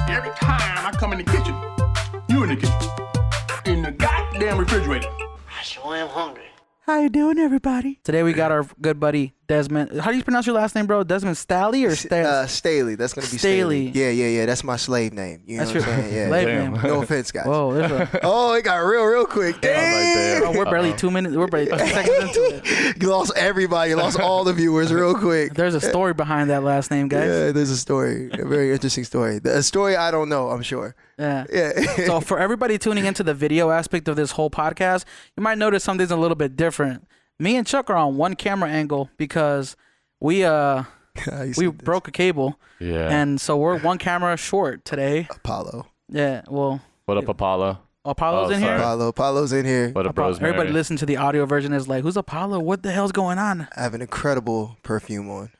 Every time I come in the kitchen, you in the kitchen, in the goddamn refrigerator. I sure am hungry. How you doing, everybody? Today we got our good buddy Dezmin. How do you pronounce your last name, bro? Dezmin Staley or Staley. That's gonna be Staley. Yeah. That's my slave name. You know what I'm saying? Yeah. Slave name. No offense, guys. Whoa, Oh, it got real quick. Damn. we're barely 2 minutes. We're barely 2 seconds into it. You lost everybody. You lost all the viewers real quick. There's a story behind that last name, guys. Yeah, there's a story. A very interesting story. A story I don't know, I'm sure. Yeah. Yeah. So for everybody tuning into the video aspect of this whole podcast, you might notice something's a little bit different. Me and Chuck are on one camera angle because we broke a cable. Yeah. And so we're one camera short today. Apollo. Yeah. Well. What up, Apollo? Apollo's in here. Apollo's in here. What up, Rosemary? Everybody listen to the audio version is like, who's Apollo? What the hell's going on? I have an incredible perfume on.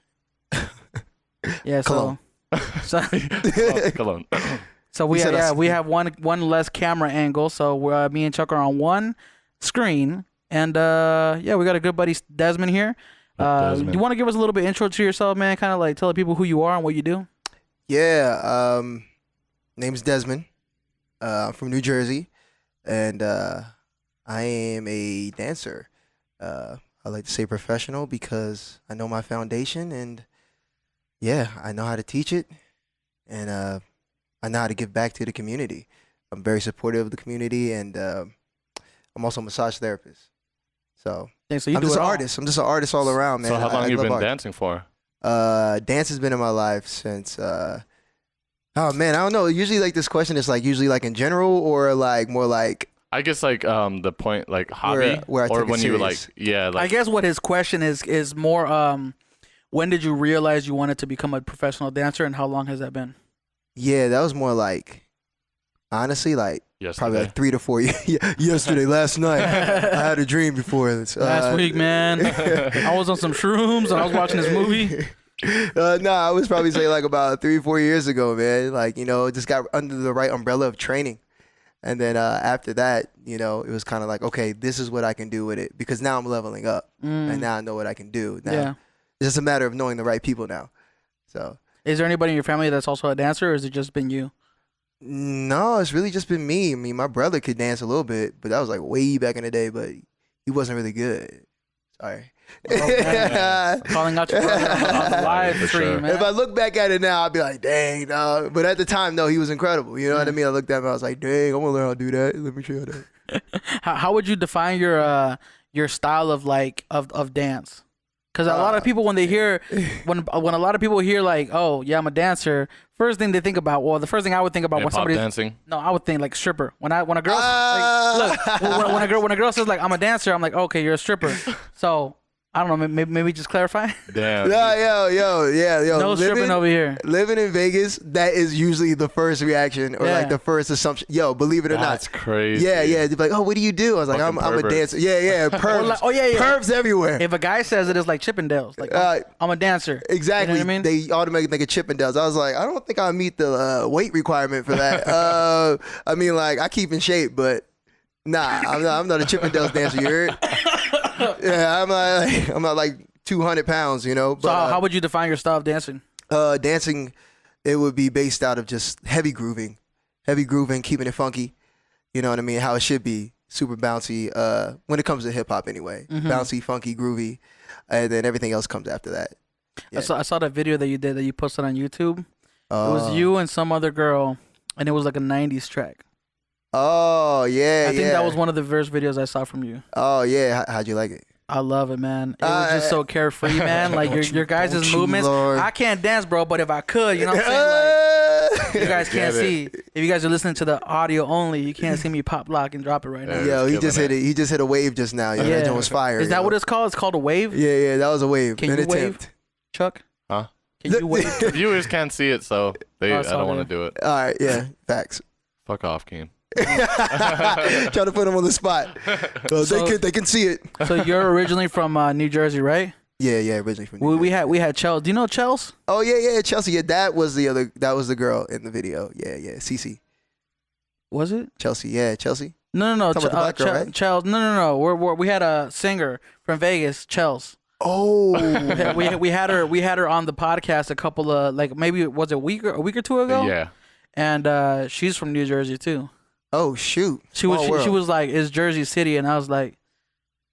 Yeah. Cologne. Cologne. So we have one less camera angle. So me and Chuck are on one screen. And we got a good buddy Dezmin here. Do you want to give us a little bit intro to yourself, man? Kind of like tell the people who you are and what you do. Yeah. Name's Dezmin. I'm from New Jersey, and I am a dancer. I like to say professional because I know my foundation, and yeah, I know how to teach it, and I know how to give back to the community. I'm very supportive of the community, and I'm also a massage therapist. So, I'm just an artist. I'm just an artist all around, man. So how long have you been art. dancing for? Dance has been in my life since oh man, I don't know. Usually like this question is like usually like in general or like more like I guess like the point like hobby where I or take it when you serious. I guess what his question is more when did you realize you wanted to become a professional dancer and how long has that been? Yeah, that was more like honestly like yesterday. Probably like 3 to 4 years. Yesterday, last night, I had a dream before. Last week, man, I was on some shrooms and I was watching this movie. I was probably say like about 3 or 4 years ago, man. Like, just got under the right umbrella of training. And then after that, it was kind of like, okay, this is what I can do with it. Because now I'm leveling up. And now I know what I can do. Now, it's just a matter of knowing the right people now. So, is there anybody in your family that's also a dancer or has it just been you? No, it's really just been me. I mean, my brother could dance a little bit, but that was like way back in the day, but he wasn't really good. Sorry. Calling out your brother on the live stream, man. If I look back at it now, I'd be like, dang, no. But at the time, no, he was incredible. You know what I mean? I looked at him, I was like, dang, I want to learn how to do that. Let me show you that. How would you define your style of like of dance? Because a lot of people when they hear when a lot of people hear like, oh yeah, I'm a dancer, first thing they think about, well, the first thing I would think about when somebody's dancing. No, I would think like stripper. When a girl when a girl says like I'm a dancer, I'm like, okay, you're a stripper. So I don't know, maybe just clarify. Damn. Yo. No stripping over here. Living in Vegas, that is usually the first reaction or like the first assumption. Yo, believe it or not. That's crazy. Yeah. They'd be like, oh, what do you do? I was like, I'm a dancer. Yeah. Pervs. Pervs everywhere. If a guy says it, it's like Chippendales. Like, I'm a dancer. Exactly. You know what I mean? They automatically think of Chippendales. I was like, I don't think I meet the weight requirement for that. I mean, like, I keep in shape, but nah, I'm not a Chippendales dancer. You heard? Yeah, I'm not like 200 pounds, But, so how would you define your style of dancing? Dancing, it would be based out of just heavy grooving, keeping it funky. You know what I mean? How it should be, super bouncy. When it comes to hip hop, anyway, bouncy, funky, groovy, and then everything else comes after that. Yeah. I saw that video that you did that you posted on YouTube. It was you and some other girl, and it was like a '90s track. Oh yeah, I think that was one of the first videos I saw from you. Oh yeah, how'd you like it? I love it, man. It was just so carefree, man. Like your guys' movements. Lord. I can't dance, bro, but if I could, you know what I'm saying? Like, you guys can't see. If you guys are listening to the audio only, you can't see me pop, lock, and drop it right now. Yo, he just hit it. He just hit a wave just now. Yeah, that joint was fire. Is that what it's called? It's called a wave? Yeah, that was a wave. Can you wave, Chuck? Huh? Can you wave? The viewers can't see it, so I don't want to do it. All right, yeah, facts. Fuck off, Keen. Trying to put him on the spot. They can see it. So you're originally from New Jersey, right? Yeah, originally from New Jersey. We had Chelsea. Do you know Chelsea? Oh yeah, Chelsea. Yeah, that was the girl in the video. Yeah, Cece. Was it? Chelsea, yeah, Chelsea. No. Talking about the black girl, right? Chelsea. No. We had a singer from Vegas, Chelsea. Oh, we had her on the podcast a couple of like maybe was it a week or two ago? Yeah. and she's from New Jersey too. Oh shoot. She was like, "Is Jersey City?" And I was like,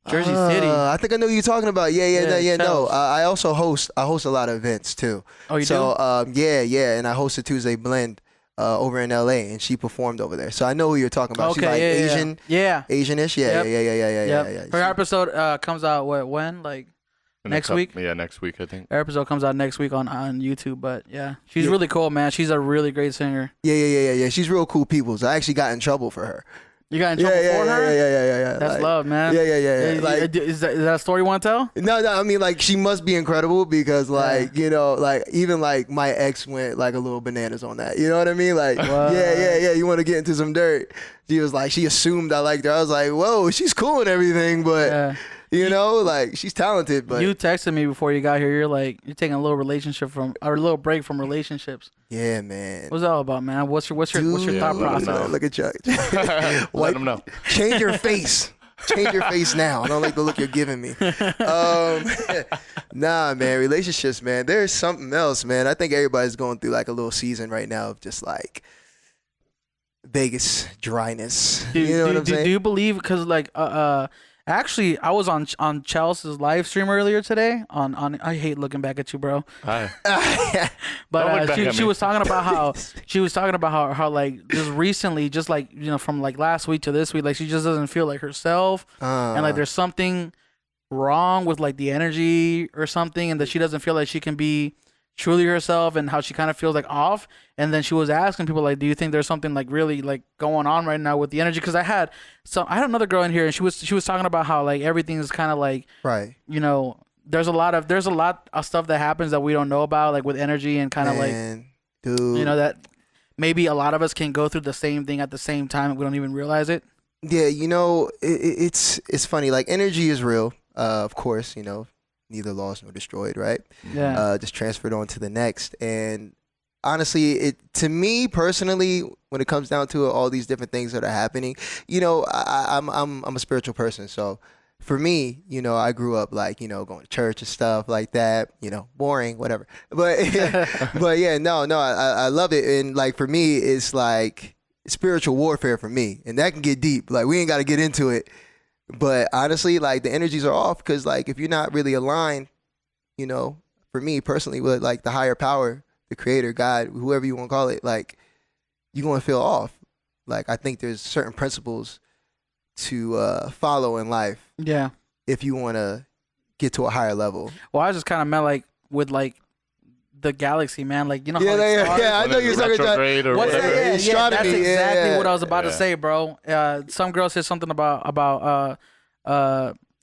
"Jersey City." I think I know who you're talking about. Yeah. No, I also host a lot of events too. Oh, you do? So yeah, and I hosted Tuesday Blend over in LA, and she performed over there. So I know who you're talking about. Okay, She's like Asian. Yeah. Asianish. Yep. Yeah. Her episode comes out when like next week. Yeah, next week I think. Her episode comes out next week on YouTube. But yeah, she's really cool, man. She's a really great singer. Yeah. She's real cool people. So I actually got in trouble for her. You got in trouble for her? Yeah. That's like, love, man. Yeah. Like, is that a story you want to tell? No. I mean, like, she must be incredible because, like, you know, like, even like my ex went like a little bananas on that. You know what I mean? Like, yeah. You want to get into some dirt? She was like, she assumed I liked her. I was like, whoa, she's cool and everything, but. You know, like, she's talented, but you texted me before you got here. You're like, you're taking a little little break from relationships. Yeah, man. What's that all about, man? What's your thought process? Look at Chuck. Let him know. Change your face. Change your face now. I don't like the look you're giving me. Nah, man. Relationships, man. There's something else, man. I think everybody's going through like a little season right now of just like Vegas dryness. You know what I'm saying? Do you believe? Because like actually, I was on Chelsea's live stream earlier today. On I hate looking back at you, bro. Hi. But she was talking about how like just recently, just like, you know, from like last week to this week, like she just doesn't feel like herself, and like there's something wrong with like the energy or something, and that she doesn't feel like she can be truly herself, and how she kind of feels like off. And then she was asking people like, do you think there's something like really like going on right now with the energy? Because I had another girl in here, and she was talking about how like everything is kind of like, right, you know, there's a lot of stuff that happens that we don't know about, like with energy, and kind of like, dude, you know, that maybe a lot of us can go through the same thing at the same time and we don't even realize it. Yeah, you know, it's funny, like energy is real, of course, you know, neither lost nor destroyed, right? Yeah. Just transferred on to the next. And honestly, to me personally, when it comes down to it, all these different things that are happening, you know, I'm a spiritual person. So for me, you know, I grew up like, you know, going to church and stuff like that, you know, boring, whatever. But I love it. And like for me, it's like spiritual warfare for me. And that can get deep. Like we ain't got to get into it. But honestly, like the energies are off because like if you're not really aligned, you know, for me personally with like the higher power, the creator, God, whoever you want to call it, like you're going to feel off. Like I think there's certain principles to follow in life. Yeah. If you want to get to a higher level. Well, I just kind of meant like with like the galaxy, man. Like, you know, I know you're talking about astronomy. That's exactly what I was about to say, bro. Some girl said something about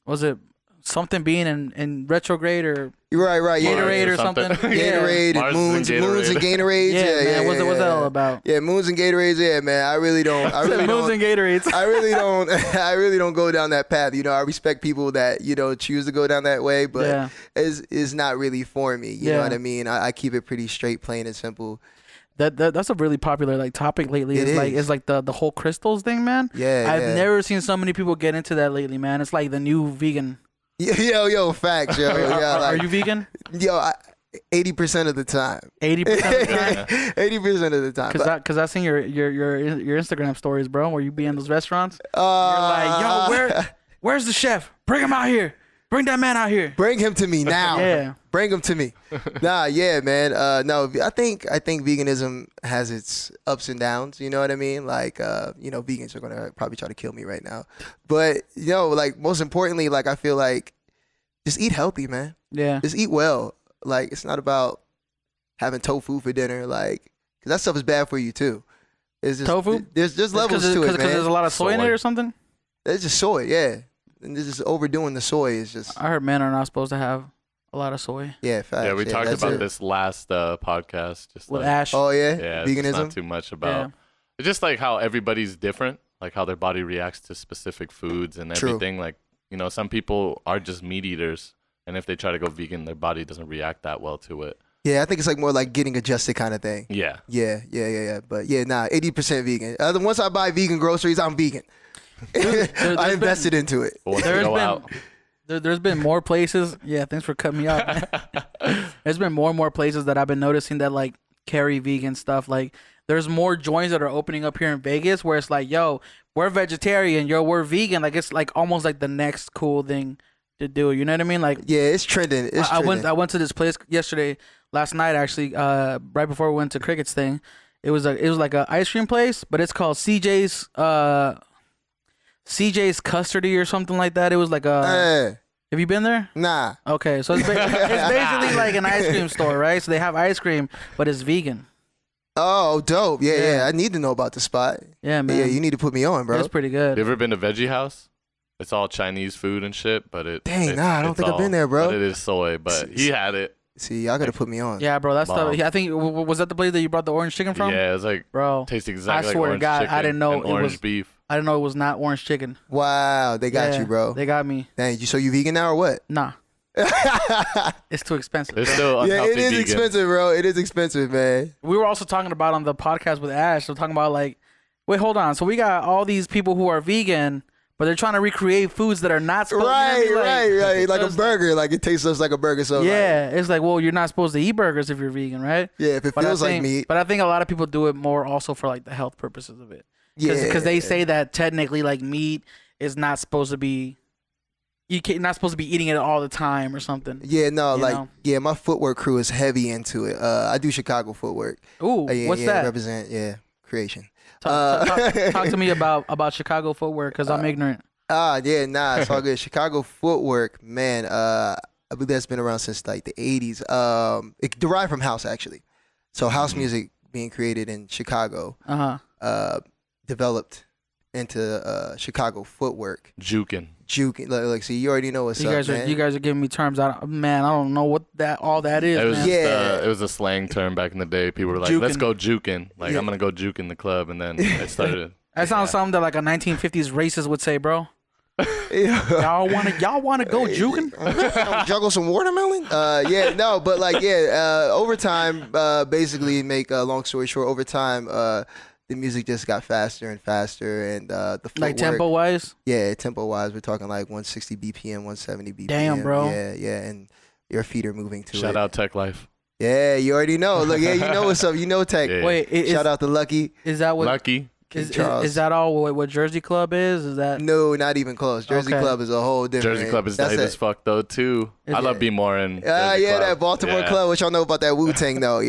was it something being in retrograde or right Gatorade or something? Gatorade and moons and Gatorades. Yeah, man. What's that all about? Yeah, moons and Gatorades. Yeah, man. I really don't. Moons and Gatorades. I really don't go down that path. You know, I respect people that, you know, choose to go down that way, but it's not really for me. You know what I mean? I keep it pretty straight, plain and simple. That's a really popular like topic lately. It's like the whole crystals thing, man. Yeah. I've never seen so many people get into that lately, man. It's like the new vegan. Yo, facts, yo. Are you vegan? Yo, 80% of the time. 80% of the time. 80% of the time. Because I seen your Instagram stories, bro, where you be in those restaurants. You're like, yo, where's the chef? Bring him out here. Bring that man out here. Bring him to me now. Yeah. Bring him to me. Yeah, man. No, I think veganism has its ups and downs. You know what I mean? Like, you know, vegans are gonna probably try to kill me right now. But you know, like most importantly, like I feel like just eat healthy, man. Yeah. Just eat well. Like it's not about having tofu for dinner, like, cause that stuff is bad for you too. It's just tofu. There's just levels to it, man. Because there's a lot of soy in it or something. It's just soy, yeah. And this is overdoing the soy is just. I heard men are not supposed to have a lot of soy. Yeah, facts. Yeah, we talked about this last podcast. Just with like, Ash. Oh yeah, yeah, veganism. It's not too much about. It's just like how everybody's different, like how their body reacts to specific foods and everything. Like, you know, some people are just meat eaters, and if they try to go vegan, their body doesn't react that well to it. Yeah, I think it's like more like getting adjusted kind of thing. Yeah. Yeah. But yeah, 80% vegan. Once I buy vegan groceries, I'm vegan. I invested into it. There's been more places. Yeah, thanks for cutting me off. There's been more and more places that I've been noticing that like carry vegan stuff. Like there's more joints that are opening up here in Vegas where it's like, yo, we're vegetarian, yo, we're vegan. Like it's like almost like the next cool thing to do. You know what I mean? Like Yeah, it's trending. I went to this place last night actually, right before we went to Cricket's thing. It was like a ice cream place, but it's called CJ's Custardy or something like that. It was like a. Have you been there? Nah. Okay, so it's basically like an ice cream store, right? So they have ice cream, but it's vegan. Oh, dope. Yeah. I need to know about the spot. Yeah, man. Yeah, you need to put me on, bro. It's pretty good. You ever been to Veggie House? It's all Chinese food and shit, but I don't think I've been there, bro. But it is soy, but he had it. See, y'all gotta put me on. Yeah, bro. That's stuff. I think was that the place that you brought the orange chicken from? Yeah, it's like bro. Tastes exactly I swear like to orange God, chicken I didn't know and it orange was beef. I didn't know it was not orange chicken. Wow, they got you, bro. They got me. Dang, so you vegan now or what? Nah. It's too expensive. It's still unhealthy it is vegan. expensive, bro. It is expensive, man. We were also talking about on the podcast with Ash. We're talking about like, wait, hold on. So we got all these people who are vegan, but they're trying to recreate foods that are not supposed Right. Like a so burger. Like it tastes just like a burger. So yeah, it's like, well, you're not supposed to eat burgers if you're vegan, right? Yeah, if it feels like meat. But I think a lot of people do it more also for like the health purposes of it. Because they say that technically like meat is not supposed to be, not supposed to be eating it all the time or something. Yeah, no, know? my footwork crew is heavy into it. I do Chicago footwork. Ooh, what's that? Represent, creation. Talk to me about Chicago footwork because I'm ignorant. It's all good. Chicago footwork, man. I believe that's been around since like the 80s. It derived from house actually. So house music being created in Chicago. Developed into Chicago footwork. Juking. Like, see, you already know what's up, man. You guys are giving me terms. I don't know what all that is. It was a slang term back in the day. People were like, Jukin'. let's go juking. Like, I'm going to go juke in the club. And then it started. That sounds something that like a 1950s racist would say, bro. y'all want to go juking? Juggle some watermelon? Over time, basically make a long story short, over time, the music just got faster and faster, and the footwork, like tempo wise. Yeah, tempo wise, we're talking like 160 BPM, 170 BPM. Damn, bro. Yeah, and your feet are moving to it. Shout out Tech Life. Yeah, you already know. Look, yeah, you know what's up. You know Tech. Yeah. Wait, shout out to Lucky. Is that what Lucky? Is that all what Jersey Club is? Is that no, not even close. Jersey Club is a whole different. Jersey Club is tight as fuck though too. I love B More and that Baltimore Club. What y'all know about that Wu-Tang though?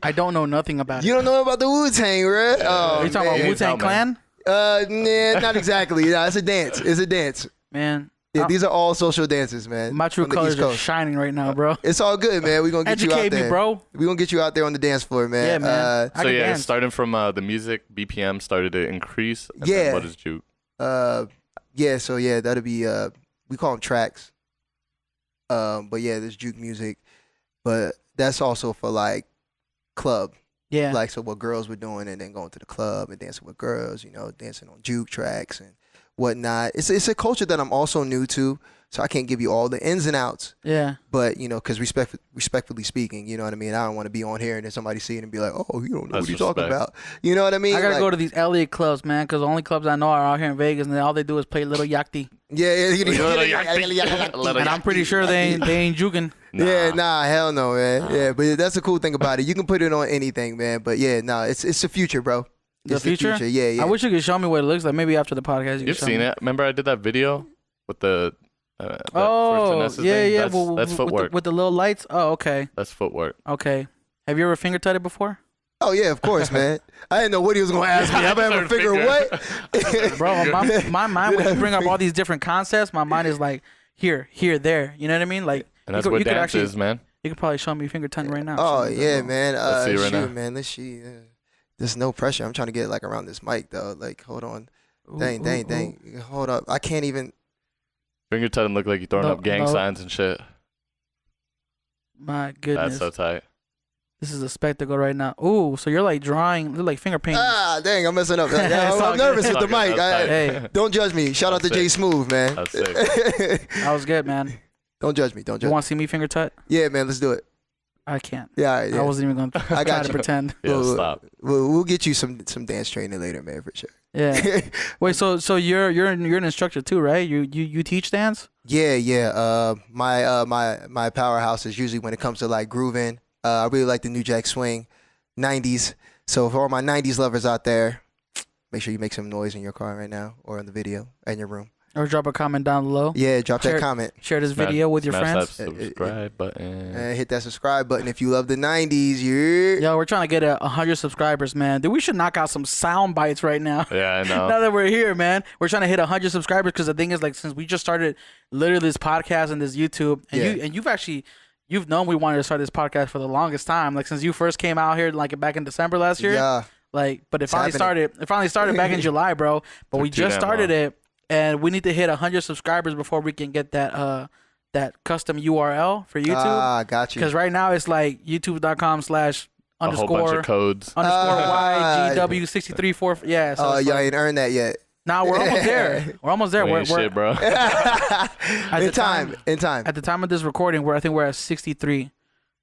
I don't know nothing about it. You don't know about the Wu-Tang, right? Are you talking about Wu-Tang Clan? Nah, not exactly. Nah, it's a dance. It's a dance. Man. Yeah, these are all social dances, man. My true colors are shining right now, bro. It's all good, man. We're going to get you out there. Educate me, bro. We're going to get you out there on the dance floor, man. Yeah, man. So, starting from the music, BPM started to increase. Yeah. What is juke? That'll be, we call them tracks. But yeah, there's juke music. But that's also for, like, club. Yeah. Like, so what girls were doing and then going to the club and dancing with girls, dancing on juke tracks and whatnot. It's a culture that I'm also new to, so I can't give you all the ins and outs. Yeah. But because respectfully speaking, you know what I mean. I don't want to be on here and then somebody see it and be like, "Oh, you don't know what you're talking about." You know what I mean? I gotta go to these Elliott clubs, man, because the only clubs I know are out here in Vegas, and all they do is play Little Yachty. Yeah. And I'm pretty sure they ain't juking. Nah. Yeah, nah, hell no, man. Yeah, but that's the cool thing about it. You can put it on anything, man. But yeah, it's the future, bro. The future? Yeah. I wish you could show me what it looks like. Maybe after the podcast. You've seen it. Remember I did that video with the first yeah. That's Footwork. With the little lights? Oh, okay. That's Footwork. Okay. Have you ever finger tutted before? Oh, yeah, of course, man. I didn't know what he was going to ask me. I've ever figured what? Bro, my mind, when you bring up all these different concepts, my mind is like, here, there. You know what I mean? Like, and that's what dance is, man. You could probably show me finger tutting right now. Oh, yeah, man. Let's see right now. Man, let's see. There's no pressure. I'm trying to get like around this mic though. Like, hold on. Dang. Hold up. I can't even. Finger tutting look like you throwing up gang signs and shit. My goodness. That's so tight. This is a spectacle right now. Ooh, so you're like drawing, like finger painting. Ah, dang, I'm messing up. I'm nervous with the mic. Hey, don't judge me. Shout out to Jay Smooth, man. That's sick. That was good, man. Don't judge me. You want to see me finger tut? Yeah, man. Let's do it. I can't. Yeah, yeah. I wasn't even going to try to pretend. Yeah, stop. We'll get you some dance training later, man, for sure. Yeah. Wait, so you're an instructor too, right? You teach dance? Yeah. My powerhouse is usually when it comes to like grooving. I really like the New Jack Swing, 90s. So for all my 90s lovers out there, make sure you make some noise in your car right now or in the video in your room. Or drop a comment down below. Yeah, drop that comment. Share this video with your friends. That subscribe button. Hit that subscribe button if you love the 90s. Yeah. Yo, we're trying to get 100 subscribers, man. Dude, we should knock out some sound bites right now. Yeah, I know. Now that we're here, man, we're trying to hit 100 subscribers because the thing is, like, since we just started literally this podcast and this YouTube, and you've known we wanted to start this podcast for the longest time. Like, since you first came out here, like back in December last year. Yeah. Like, but it finally started back in July, bro. But we just started it. And we need to hit 100 subscribers before we can get that custom URL for YouTube. Ah, got you. Because right now it's like youtube.com/_ A whole bunch of codes. _YGW634. Yeah. So y'all ain't earned that yet. Nah, we're almost there. We're almost there. We're shit, bro. In time. At the time of this recording, I think we're at 63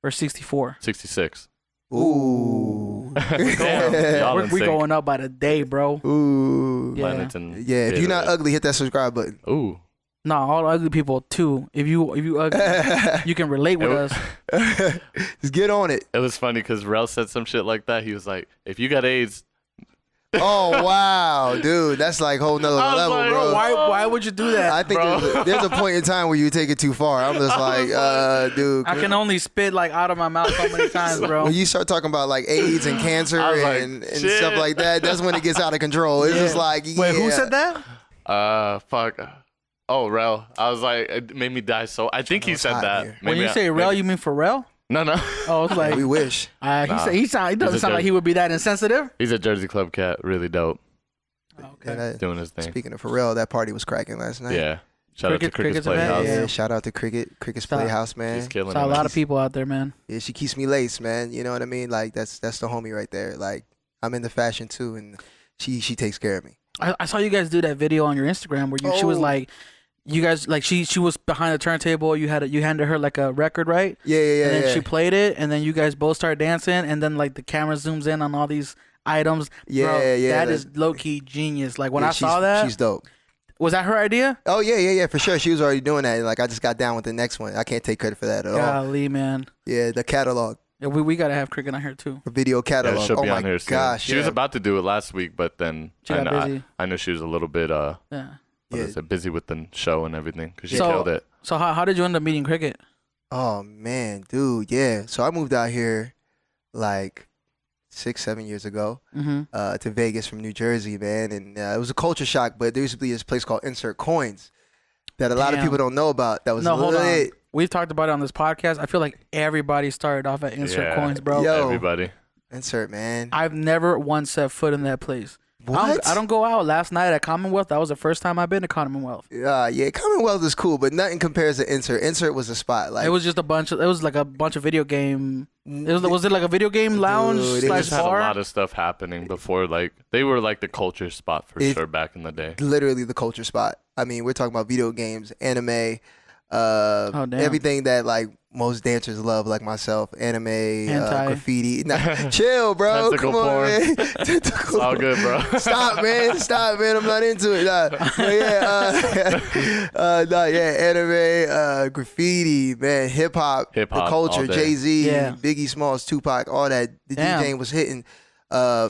or 64. 66. Ooh. Damn, we going up by the day, bro. Ooh. Yeah. If you're not ugly, hit that subscribe button. Ooh. No, all ugly people too. If you ugly, you can relate with us. Just get on it. It was funny because Rel said some shit like that. He was like, if you got AIDS. Oh, wow, dude. That's like whole nother level, like, bro. Why would you do that? I think there's a point in time where you take it too far. I'm just like, dude. I can only spit like out of my mouth so many times, bro. When you start talking about like AIDS and cancer and stuff like that, that's when it gets out of control. It's just like, Wait, who said that? Fuck. Oh, Rel. I was like, it made me die so. I think he said that. When you say Rel, you mean Pharrell? No. Oh, it's like we wish. He doesn't sound like he would be that insensitive. He's a Jersey Club cat, really dope. Okay. Doing his thing. Speaking of Pharrell, that party was cracking last night. Yeah. Shout out to Cricket's event, Playhouse. Yeah, shout out to Cricket's Playhouse, man. She's killing it. Saw a lot of people out there, man. Yeah, she keeps me laced, man. You know what I mean? Like that's the homie right there. Like I'm into fashion too, and she takes care of me. I saw you guys do that video on your Instagram where she was like, you guys like she was behind the turntable. You handed her like a record, right? Yeah. And then she played it, and then you guys both start dancing, and then like the camera zooms in on all these items. Yeah, bro, yeah. That is low key genius. Like when I saw that, she's dope. Was that her idea? Oh yeah, for sure. She was already doing that. Like I just got down with the next one. I can't take credit for that at all. Golly, man. Yeah, the catalog. Yeah, we gotta have Cricket on here too. The video catalog. Yeah, she'll be my on here soon. gosh. She was about to do it last week, but then She got busy. I know she was a little bit busy with the show and everything because she killed it. So how did you end up meeting Cricket? Oh man, dude, yeah. So I moved out here like 6-7 years ago to Vegas from New Jersey, man, and it was a culture shock. But there used to be this place called Insert Coins that a lot of people don't know about. That was hold on. lit. We've talked about it on this podcast. I feel like everybody started off at Insert Coins, bro. Yo. Everybody. Insert, man. I've never once set foot in that place. What? I don't go out. Last night at Commonwealth, that was the first time I've been to Commonwealth. Yeah, Commonwealth is cool, but nothing compares to Insert. Insert was a spot. Like it was just like a bunch of video game. Was it like a video game lounge Dude, slash Had a bar? lot of stuff happening before. Like they were like the culture spot for sure back in the day. literally the culture spot. I mean, we're talking about video games, anime, everything that like most dancers love, like myself, anime, graffiti. Nah, chill, bro. Tentacle Come on, porn. man. It's all good, bro. Stop, man. I'm not into it. Anime, graffiti, man, hip hop, the culture, all day. Jay-Z, Biggie Smalls, Tupac, all that. The DJing was hitting.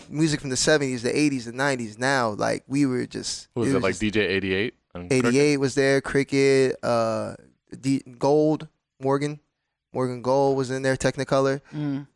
Music from the 70s, the 80s, the 90s. Now, like we were just. Who was it like DJ 88? 88 was there. Cricket, Gold, Morgan Gold was in there. Technicolor.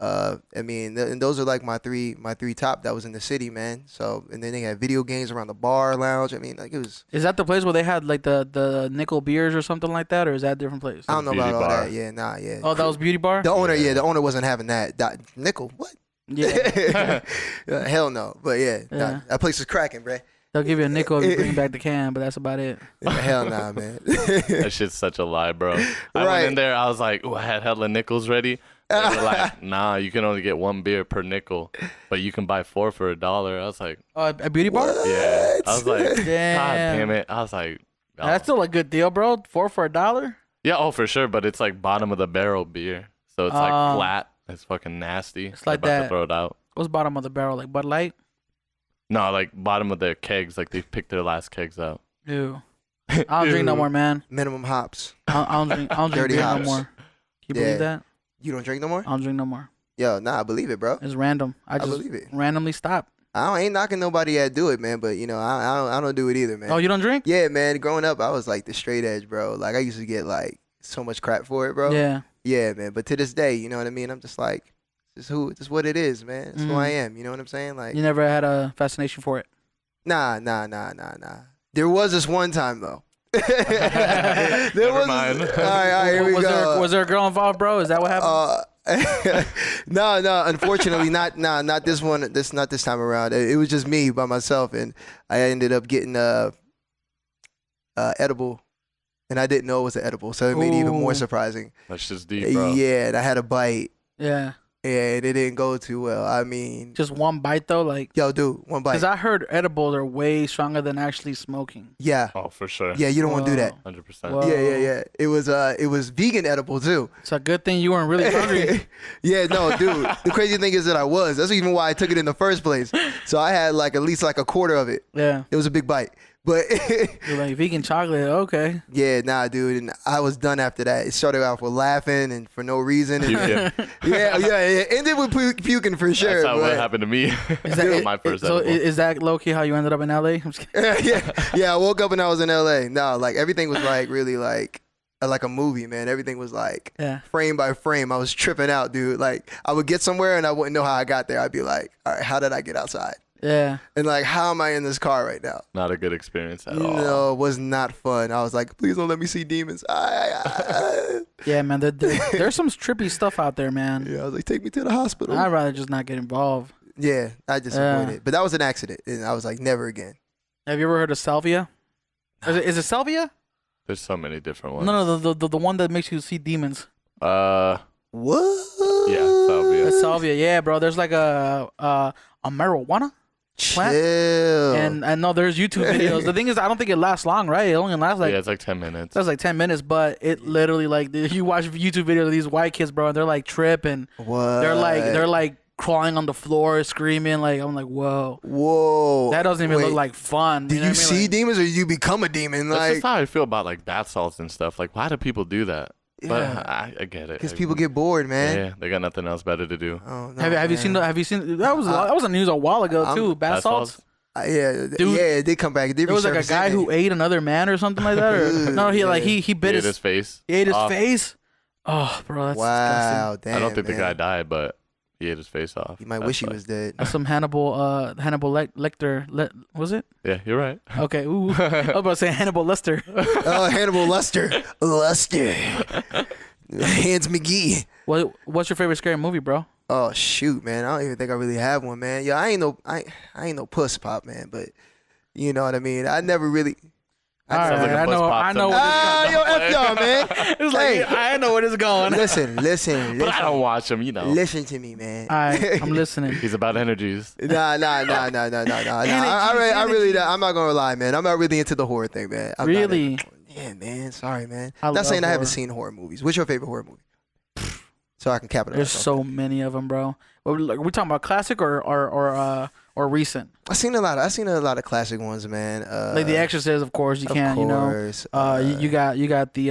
I mean, and those are like my three top that was in the city, man. So and then they had video games around the bar lounge. I mean, like it was. Is that the place where they had like the nickel beers or something like that, or is that a different place? I don't know about all bar. that. Yeah, nah, yeah. Oh, that was Beauty Bar. The owner, the owner wasn't having that. Nickel, what? Yeah. Hell no. But that place is cracking, bruh. They'll give you a nickel if you bring back the can, but that's about it. Hell nah, man. That shit's such a lie, bro. I went in there, I was like, ooh, I had hella nickels ready. They were like, nah, you can only get one beer per nickel, but you can buy 4 for $1. I was like, a Beauty Bar? yeah. I was like, Damn. God damn it. I was like, oh. That's still a good deal, bro. 4 for $1? Yeah, oh, for sure, but it's like bottom of the barrel beer. So it's like flat. It's fucking nasty. It's like They're about that. to throw it out. What's bottom of the barrel? Like Bud Light? No, like bottom of their kegs. Like they picked their last kegs out. Ew. I don't drink no more, man. Minimum hops. I don't drink Dirty beer no hops. more. Can you believe that? You don't drink no more? I don't drink no more. Yo, nah, I believe it, bro. It's random. I just believe it. randomly stop. I ain't knocking nobody that do it, man. But you know, I don't do it either, man. Oh, you don't drink? Yeah, man. Growing up, I was like the straight edge, bro. Like I used to get like so much crap for it, bro. Yeah. Yeah, man. But to this day, you know what I mean? I'm just like, this is what it is, man. It's who I am. You know what I'm saying? Like, You never had a fascination for it? nah. There was this one time though. Never mind. All right, here we go. Was there a girl involved, bro? Is that what happened? No. Unfortunately, not this one. Not this time around. It was just me by myself, and I ended up getting edible, and I didn't know it was an edible, so it made it even more surprising. That's just deep, bro. Yeah, and I had a bite. Yeah. And it didn't go too well. I mean, Just one bite though, like. yo, dude, one bite. Because I heard edibles are way stronger than actually smoking. Yeah. Oh, for sure. Yeah, you don't want to do that. 100%. Whoa. Yeah. It was vegan edible too. It's a good thing you weren't really hungry. Yeah, no, dude. The crazy thing is that I was. That's even why I took it in the first place. So I had like at least like a quarter of it. Yeah. It was a big bite. But You're like vegan chocolate, okay. yeah, nah, dude. And I was done after that. It started off with laughing and for no reason. And Yeah. It ended with puking for sure. That's how but- what happened to me. that- My first So edible. is that low key how you ended up in LA? I'm just kidding. yeah. I woke up and I was in LA. No, like everything was like really like a movie, man. Everything was like Yeah. frame by frame. I was tripping out, dude. Like I would get somewhere and I wouldn't know how I got there. I'd be like, all right, how did I get outside? Yeah. And like, how am I in this car right now? Not a good experience at all. No, it was not fun. I was like, please don't let me see demons. Yeah, man. There's some trippy stuff out there, man. Yeah, I was like, take me to the hospital. I'd rather just not get involved. Yeah, I just avoided it. But that was an accident. And I was like, never again. Have you ever heard of salvia? Is it salvia? There's so many different ones. No, the one that makes you see demons. What? Yeah, salvia. The salvia, yeah, bro. There's like a marijuana plant. Chill. And I know there's YouTube videos. The thing is, I don't think it lasts long, right? It only lasts like Yeah, it's like 10 minutes. that's like 10 minutes, but it literally like you watch YouTube videos of these white kids, bro, and they're like tripping. What? They're like crawling on the floor, screaming. Like I'm like, whoa, Whoa. that doesn't even Wait, look like fun. Did know you what I mean? see Like, demons or did you become a demon? That's Like, just how I feel about like bath salts and stuff. Like, why do people do that? But Yeah. I get it. because people get bored, man. Yeah, they got nothing else better to do. Oh, no, have you seen man. that was on the news a while ago too? Bath Bath salts. salts? Yeah, Dude, it did come back. It did There was like a resurface guy again. who ate another man or something like that. Or no, he like he bit He ate his face. He ate his off. face. Oh, bro, that's Wow, disgusting. damn. I don't think man. the guy died, but he ate his face off. You might That's wish he like- was dead. That's some Hannibal Lecter. Was it? Yeah, you're right. Okay. Ooh. I was about to say Hannibal Lester. Oh, Hannibal Lester. Hans McGee. What's your favorite scary movie, bro? Oh shoot, man! I don't even think I really have one, man. Yeah, I ain't no puss pop, man. But you know what I mean. I never really. All right, like a I buzz know. pop I to know me. where Yo, F y'all, man. it's like. I know where this is going. Listen. But I don't watch him, you know. Listen to me, man. I'm listening. He's about energies. Nah. I really, I'm not gonna lie, man. I'm not really into the horror thing, man. I'm not Really? into- yeah, man. Sorry, man. I Not saying love I haven't horror. seen horror movies. What's your favorite horror movie? So I can capitalize. There's so many of them, bro. We're talking about classic or recent. I've seen a lot of classic ones, man. Like The Exorcist, of course. You of can't, course. you got the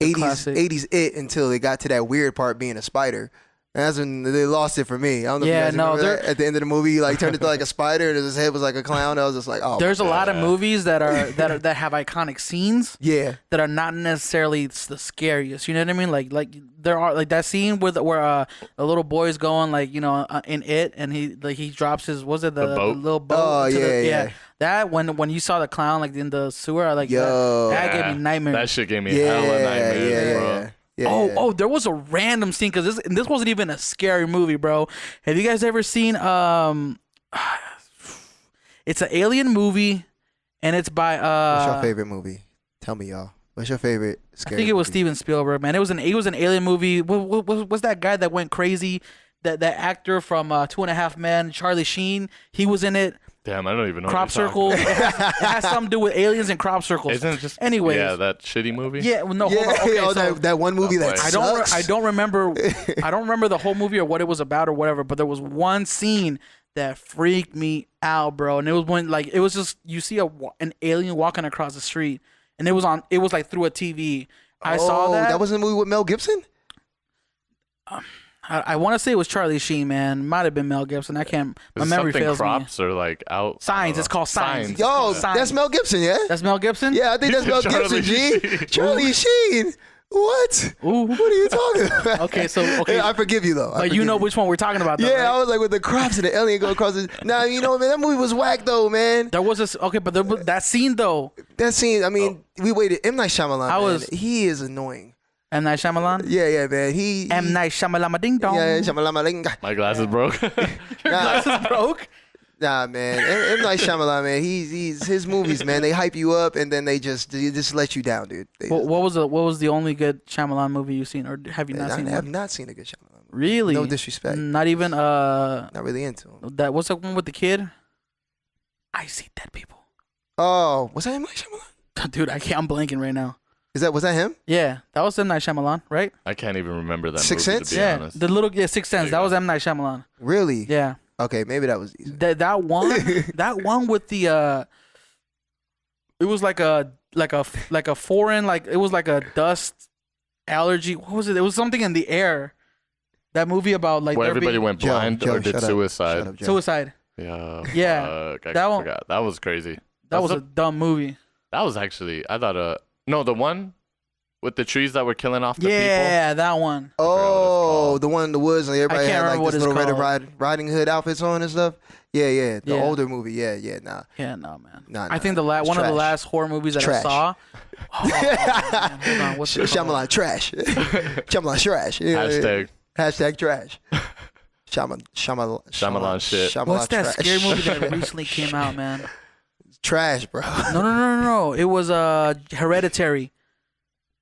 80s classic. 80s It until they got to that weird part being a spider. And that's when they lost it for me. I don't know Yeah, if you guys no, remember that. At the end of the movie, he like turned into like a spider and his head was like a clown. I was just like, oh. There's a my lot of God. movies that have iconic scenes Yeah. that are not necessarily the scariest. You know what I mean? Like there are like that scene where a little boy is going like in it and he drops his the boat? little boat. Oh, to the- yeah. That when you saw the clown like in the sewer, I like Yo. that gave me nightmares. That shit gave me Yeah, hella nightmares, bro. yeah. Oh, there was a random scene because this wasn't even a scary movie, bro. Have you guys ever seen it's an alien movie, and it's by What's your favorite movie? Tell me, y'all. What's your favorite I scary think it was movie? Steven Spielberg, man. It was an alien movie. What's that guy that went crazy? That actor from 2.5 Men, Charlie Sheen. He was in it. Damn, I don't even know. Crop what you're circle. talking It has something to do with aliens and crop circles. about. Isn't it just Anyways. Yeah, that shitty movie. Yeah, well, no, Yeah, hold on. Okay, oh, so that one movie that I sucks. I don't remember the whole movie or what it was about or whatever, but there was one scene that freaked me out, bro. And it was when it was just you see an alien walking across the street, and it was like through a TV. I saw that. That wasn't a movie with Mel Gibson? I want to say it was Charlie Sheen, man. Might have been Mel Gibson. I can't. My Is memory something fails crops me. or like out? Signs. It's called Signs. Yo, Signs. that's Mel Gibson, yeah? That's Mel Gibson. Yeah, I think that's Mel Gibson, Charlie G. Sheen. Charlie Sheen. What? Ooh. What are you talking about? Okay. I forgive you, though. But you know which one we're talking about, though, Yeah, right? I was like, with the crops and the alien go across the... Nah, you know, man, that movie was whack, though, man. There was this. Okay, but that scene though. That scene, I mean, we waited. M. Night Shyamalan, he is annoying. M. Night Shyamalan. Yeah, man. M. Night Shyamalan, ding dong. Yeah, Shyamalan. My glasses broke. Your glasses broke. Nah, man. M. Night Shyamalan, man. He's his movies, man. They hype you up and then they just let you down, dude. What was the only good Shyamalan movie you've seen, or have you not seen? I have not seen a good Shyamalan movie. Really? No disrespect. Not even Not really into him. that. What's that one with the kid? I see dead people. Oh, was that M. Night Shyamalan? Dude, I'm blanking right now. Was that him? Yeah, that was M. Night Shyamalan, right? I can't even remember that Sixth movie, Sense? to be Yeah, honest. the Sixth Sense. you That go. was M. Night Shyamalan. Really? Yeah. Okay, maybe that was easy. That one with the it was like a foreign, like it was like a dust allergy. What was it? It was something in the air. That movie about like Where there everybody being went Joe, blind Joe, or did shut up. suicide. Shut up, Joe. suicide. Yeah. Yeah, Fuck, I that one- forgot. That was crazy. That was a dumb movie. That was actually, I thought, no, the one with the trees that were killing off the Yeah, that one. Oh, called. the one in the woods and everybody can't had like remember what this it's little Red called. Riding Hood outfits on and stuff. Yeah. The Yeah. older movie. Yeah, nah. Yeah, no man. Nah, I think it's one of the trash. last horror movies that I Trash. saw. Oh, man, hold on. What's it called? Shyamalan trash. Shyamalan trash. Yeah, Hashtag. Hashtag trash. Shyamalan shit. Shyamalan What's that trash. scary movie that recently came out, man? Trash, bro. No. It was Hereditary.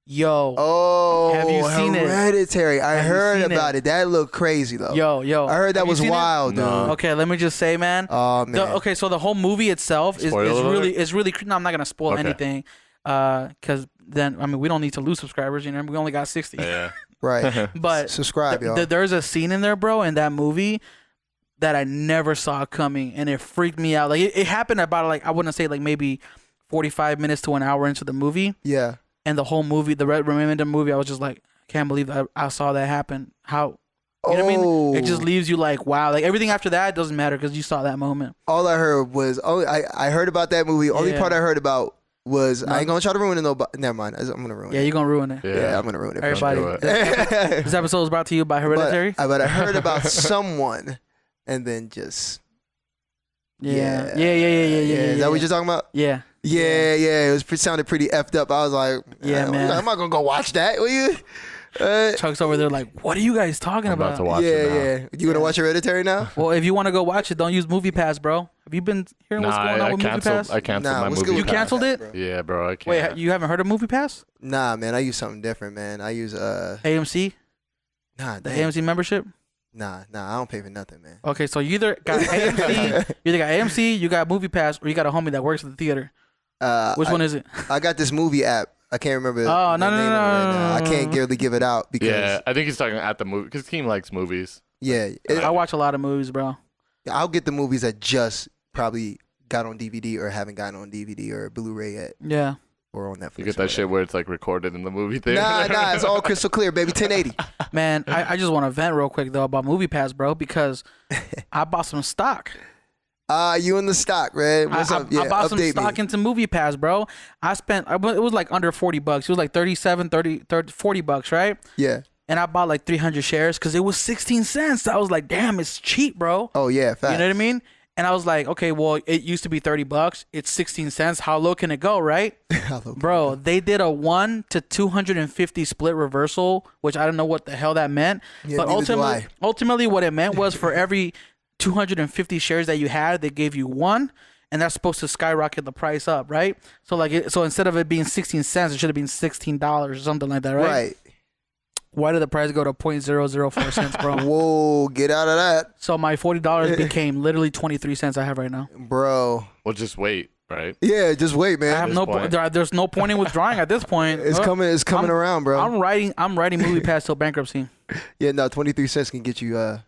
Yo. Oh, Have you seen it? Hereditary. I Have you heard seen about it. That looked crazy though. Yo. I heard that Have you was seen it? wild, dude. No. Okay, let me just say, man. Oh man. Okay, so the whole movie itself is Spoiler really alert? No, I'm not gonna spoil Okay. anything, because then I mean we don't need to lose subscribers. You know, we only got 60. Yeah. Right. But Subscribe, y'all. there's a scene in there, bro, in that movie that I never saw coming, and it freaked me out. Like it happened about like I wouldn't say like maybe 45 minutes to an hour into the movie, Yeah. and the whole movie, the remainder movie, I was just like, can't believe that I saw that happen. How? You know what I mean? It just leaves you like, wow. Like everything after that doesn't matter because you saw that moment. All I heard was I heard about that movie. Only Yeah. part I heard about was I ain't gonna try to ruin it. No, never mind. I'm gonna ruin Yeah, it. you're gonna ruin it. Yeah, I'm gonna ruin it. Everybody, do it. this episode is brought to you by Hereditary. But I heard about someone, and then just Yeah. Is that what you're talking about? Yeah. Yeah. It sounded pretty effed up. I was like, Yeah, man. I'm not gonna go watch that. Will you? Chuck's over there like, what are you guys talking I'm about about? to watch it now. Yeah. You gonna watch Hereditary now? Well, if you want to go watch it, don't use MoviePass, bro. Have you been hearing what's going on I with canceled. MoviePass? I canceled my what's movie. good with You canceled it? bro? Yeah, bro. I can't. Wait, you haven't heard of MoviePass? Nah, man. I use something different, man. I use AMC? Nah, The damn. AMC membership? Nah. I don't pay for nothing, man. Okay, so you either got AMC, you got MoviePass, or you got a homie that works at the theater. Which one is it? I got this movie app. I can't remember. Oh, the no, name of it right now. I no. can't really give it out because Yeah, I think he's talking at the movie because Keem likes movies. I watch a lot of movies, bro. I'll get the movies that just probably got on DVD or haven't gotten on DVD or Blu-ray yet Yeah. or on Netflix. You get that shit where it's like recorded in the movie theater. Nah, it's all crystal clear, baby. 1080. Man, I just want to vent real quick, though, about MoviePass, bro, because I bought some stock. You in the stock, man. What's I up? Yeah, bought some update stock me. into MoviePass, bro. It was like under $40. It was like 37, 30, $40, right? Yeah. And I bought like 300 shares because it was 16 cents. I was like, damn, it's cheap, bro. Oh yeah, facts. You know what I mean? And I was like, okay, well, it used to be $30. It's 16 cents. How low can it go, right? Bro, they did a 1 to 250 split reversal, which I don't know what the hell that meant. Yeah, but neither do I. ultimately, what it meant was for every 250 shares that you had, they gave you one, and that's supposed to skyrocket the price up, right? So so instead of it being 16 cents, it should have been $16 or something like that, right? Right. Why did the price go to 0.004 cents, bro? Whoa, get out of that, So my $40 became literally 23 cents I have right now. bro. Well, just wait, right? Yeah, just wait, man. I have no point. there's no point in withdrawing at this point. It's coming. It's coming around, bro. I'm writing MoviePass till bankruptcy. Yeah, no, 23 cents can get you. Yeah,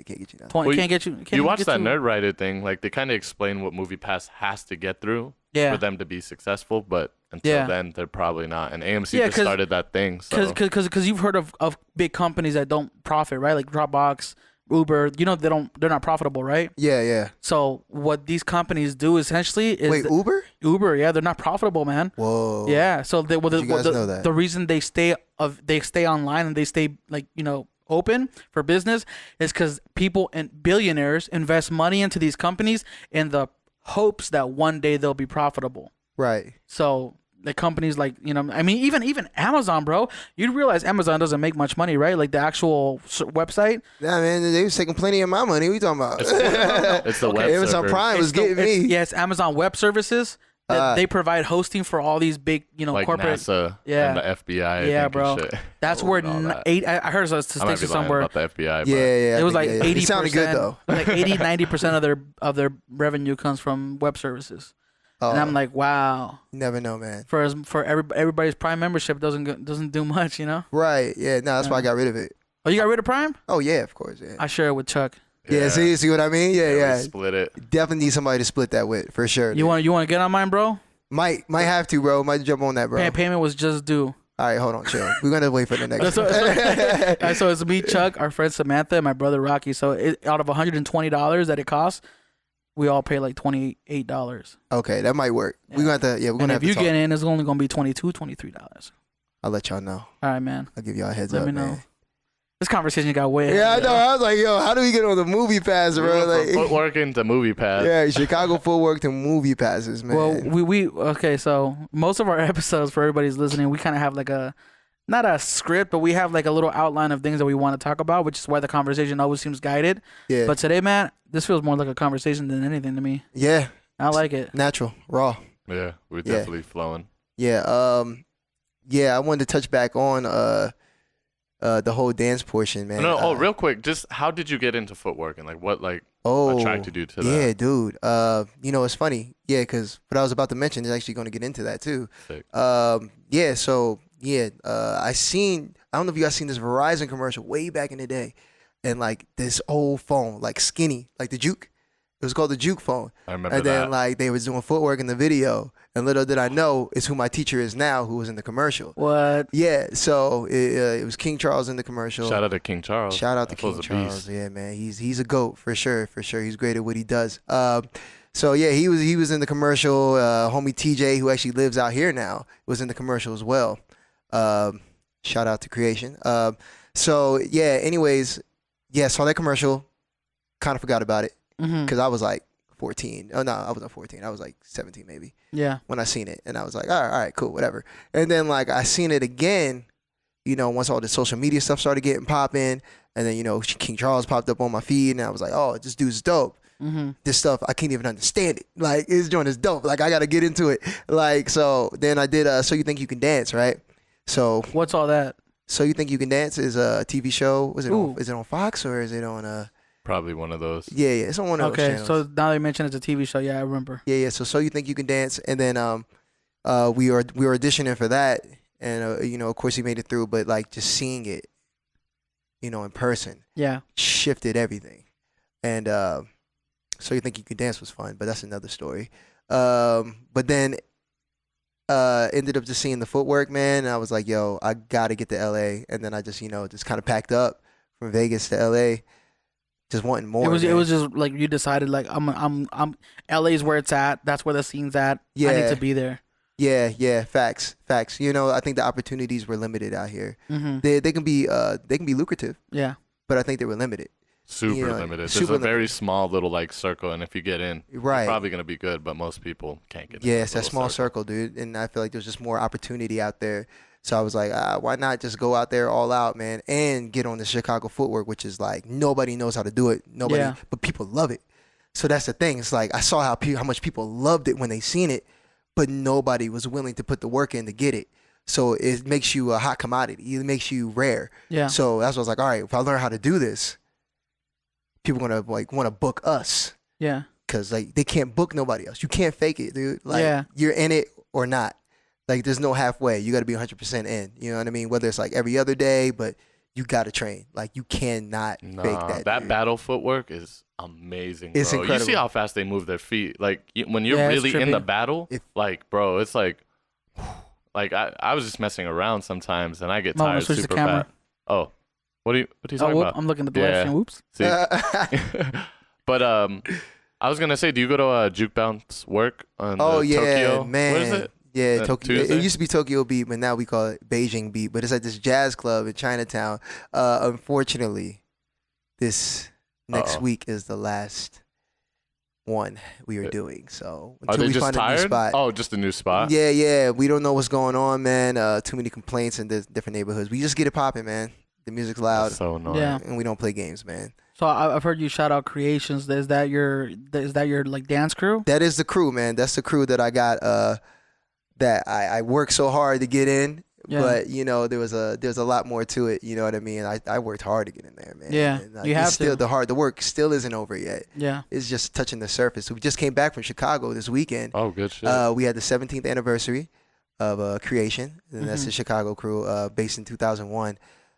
can't get you now. Can't get you. Can't You watch get that you- Nerd Writer thing? Like they kind of explain what MoviePass has to get through Yeah. for them to be successful, but until then, they're probably not. And AMC just started that thing. Because you've heard of big companies that don't profit, right? Like Dropbox, Uber. You know they're not profitable, right? Yeah. So what these companies do essentially is Wait, Uber? Uber, yeah, they're not profitable, man. Whoa. Yeah. So you guys know that? The reason they stay online and they stay open for business is because people and billionaires invest money into these companies in the hopes that one day they'll be profitable. Right. So the companies even Amazon, bro, you'd realize Amazon doesn't make much money, right? Like the actual website. Yeah, man, they was taking plenty of my money. What you talking about? It's the web Amazon server. Prime was getting me. Yes, Amazon Web Services. They provide hosting for all these big, like corporate. NASA Yeah. and the FBI. Yeah, and bro. Shit. That's where I heard a I might statistic be lying somewhere. about the FBI. But Yeah. It was like 80%. It sounded good though. Like 80-90% of their revenue comes from web services. Oh, And I'm like, wow. you never know, man. For everybody's Prime membership doesn't do much, Right. Yeah. No, that's why I got rid of it. Oh, you got rid of Prime? Oh yeah, of course. Yeah. I share it with Chuck. Yeah. See what I mean? Yeah. we split it. Definitely need somebody to split that with for sure. You want to get on mine, bro? Might have to, bro. Might jump on that, bro. Payment was just due. All right, hold on, chill. We're gonna wait for the next. So it's me, Chuck, our friend Samantha, and my brother Rocky. So out of $120 that it costs, we all pay like $28. Okay, that might work. Yeah. We're gonna have to. Yeah, we're gonna have if to you talk. get in, it's only gonna be $23. I'll let y'all know. All right, man. I'll give y'all a heads Let up, me know. man. This conversation got way. Yeah, I ahead, know. I was like, yo, how do we get on the movie pass, We bro? went Like, from Footwork into Movie Pass. yeah, Chicago Footwork to movie passes, man. Well, okay. So most of our episodes, for everybody's listening, we kind of have like not a script, but we have like a little outline of things that we want to talk about, which is why the conversation always seems guided. Yeah. But today, man, this feels more like a conversation than anything to me. Yeah. I like it. Natural, raw. Yeah, we're definitely flowing. Yeah. Yeah. I wanted to touch back on the whole dance portion, man. No, real quick, just how did you get into footwork and like what attracted you to that? Yeah, dude. It's funny. Yeah, because what I was about to mention is actually going to get into that too. Sick. Yeah. So yeah, I don't know if you guys seen this Verizon commercial way back in the day, and like this old phone, like skinny, like the Juke. It was called the Juke phone. I remember and then that. like they was doing footwork in the video, and little did I know it's who my teacher is now, who was in the commercial. What? Yeah, so it was King Charles in the commercial. Shout out to King Charles. Shout out to That fool's King a Charles. beast. Yeah, man, he's a goat for sure. He's great at what he does. So yeah, he was in the commercial. Homie TJ, who actually lives out here now, was in the commercial as well. Shout out to Creation. So yeah, anyways, yeah, saw that commercial. Kind of forgot about it because I was like 14. Oh no, I wasn't 14. I was like 17 maybe. Yeah. When I seen it, and I was like, all right, cool, whatever. And then like I seen it again, once all the social media stuff started getting popping, and then King Charles popped up on my feed, and I was like, oh, this dude's dope. This stuff I can't even understand it. Like this joint is dope. Like I gotta get into it. Like so then I did. So You Think You Can Dance, right? So What's all that? So You Think You Can Dance is a TV show. Is it on Fox or is it on Probably one of those. Yeah, it's on one of those channels. So now they mentioned it's a TV show. Yeah, I remember. Yeah. So You Think You Can Dance, and then we were auditioning for that, and of course he made it through, but like just seeing it, in person, Yeah. shifted everything, and So You Think You Can Dance was fun, but that's another story. But then ended up just seeing the footwork, man, and I was like, yo, I gotta get to LA, and then I just just kind of packed up from Vegas to LA. Just wanting more. It was just like you decided like I'm LA's where it's at. That's where the scene's at. Yeah. I need to be there. Yeah. Facts. I think the opportunities were limited out here. They can be lucrative. Yeah. But I think they were limited. Super limited. There's a very small little like circle, and if you get in, you're probably gonna be good. But most people can't get in. Yeah, it's that small circle, dude. And I feel like there's just more opportunity out there. So I was like, why not just go out there all out, man, and get on the Chicago Footwork, which is like nobody knows how to do it. Nobody, but people love it. So that's the thing. It's like I saw how much people loved it when they seen it, but nobody was willing to put the work in to get it. So it makes you a hot commodity. It makes you rare. Yeah. So that's what I was like, all right, if I learn how to do this, people gonna like want to book us. Yeah. Cause like they can't book nobody else. You can't fake it, dude. Like you're in it or not. Like there's no halfway. You got to be 100% in. You know what I mean? Whether it's like every other day, but you gotta train. Like you cannot fake that. That dude. battle footwork is amazing, bro. It's incredible. You see how fast they move their feet. Like when you're really in the battle, like bro, it's like I was just messing around sometimes, and I get tired super fast. Oh, what are you talking about? I'm looking at the direction. Whoops. See? But I was gonna say, do you go to Juke Bounce work on Tokyo? Man. What is it? Yeah, Tokyo. It used to be Tokyo Beat, but now we call it Beijing Beat. But it's at this jazz club in Chinatown. Unfortunately, this next week is the last one we are doing. So until we find a new spot. Oh, just a new spot? Yeah. We don't know what's going on, man. Too many complaints in the different neighborhoods. We just get it popping, man. The music's loud. That's so annoying. Yeah. And we don't play games, man. So I've heard you shout out Creations. Is that your like dance crew? That is the crew, man. That's the crew that I got. That I worked so hard to get in, but you know there's a lot more to it. You know what I mean? I worked hard to get in there, man. Yeah, and, you have still, to. The work still isn't over yet. Yeah, it's just touching the surface. We just came back from Chicago this weekend. Oh, good shit. We had the 17th anniversary of Creation, and that's the Chicago crew, based in 2001,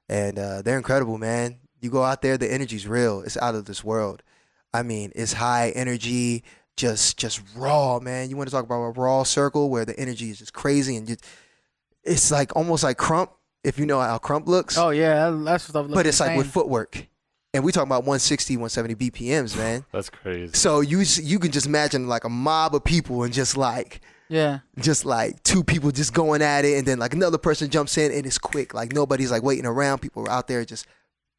and they're incredible, man. You go out there, the energy's real. It's out of this world. I mean, it's high energy. Just raw, man. You want to talk about a raw circle where the energy is just crazy and it's like almost like Crump, if you know how Crump looks. Oh yeah, that's stuff. But it's like with footwork, and we talking about 160, 170 BPMs, man. That's crazy. So you can just imagine like a mob of people and just like two people just going at it, and then like another person jumps in and it's quick. Like nobody's like waiting around. People are out there just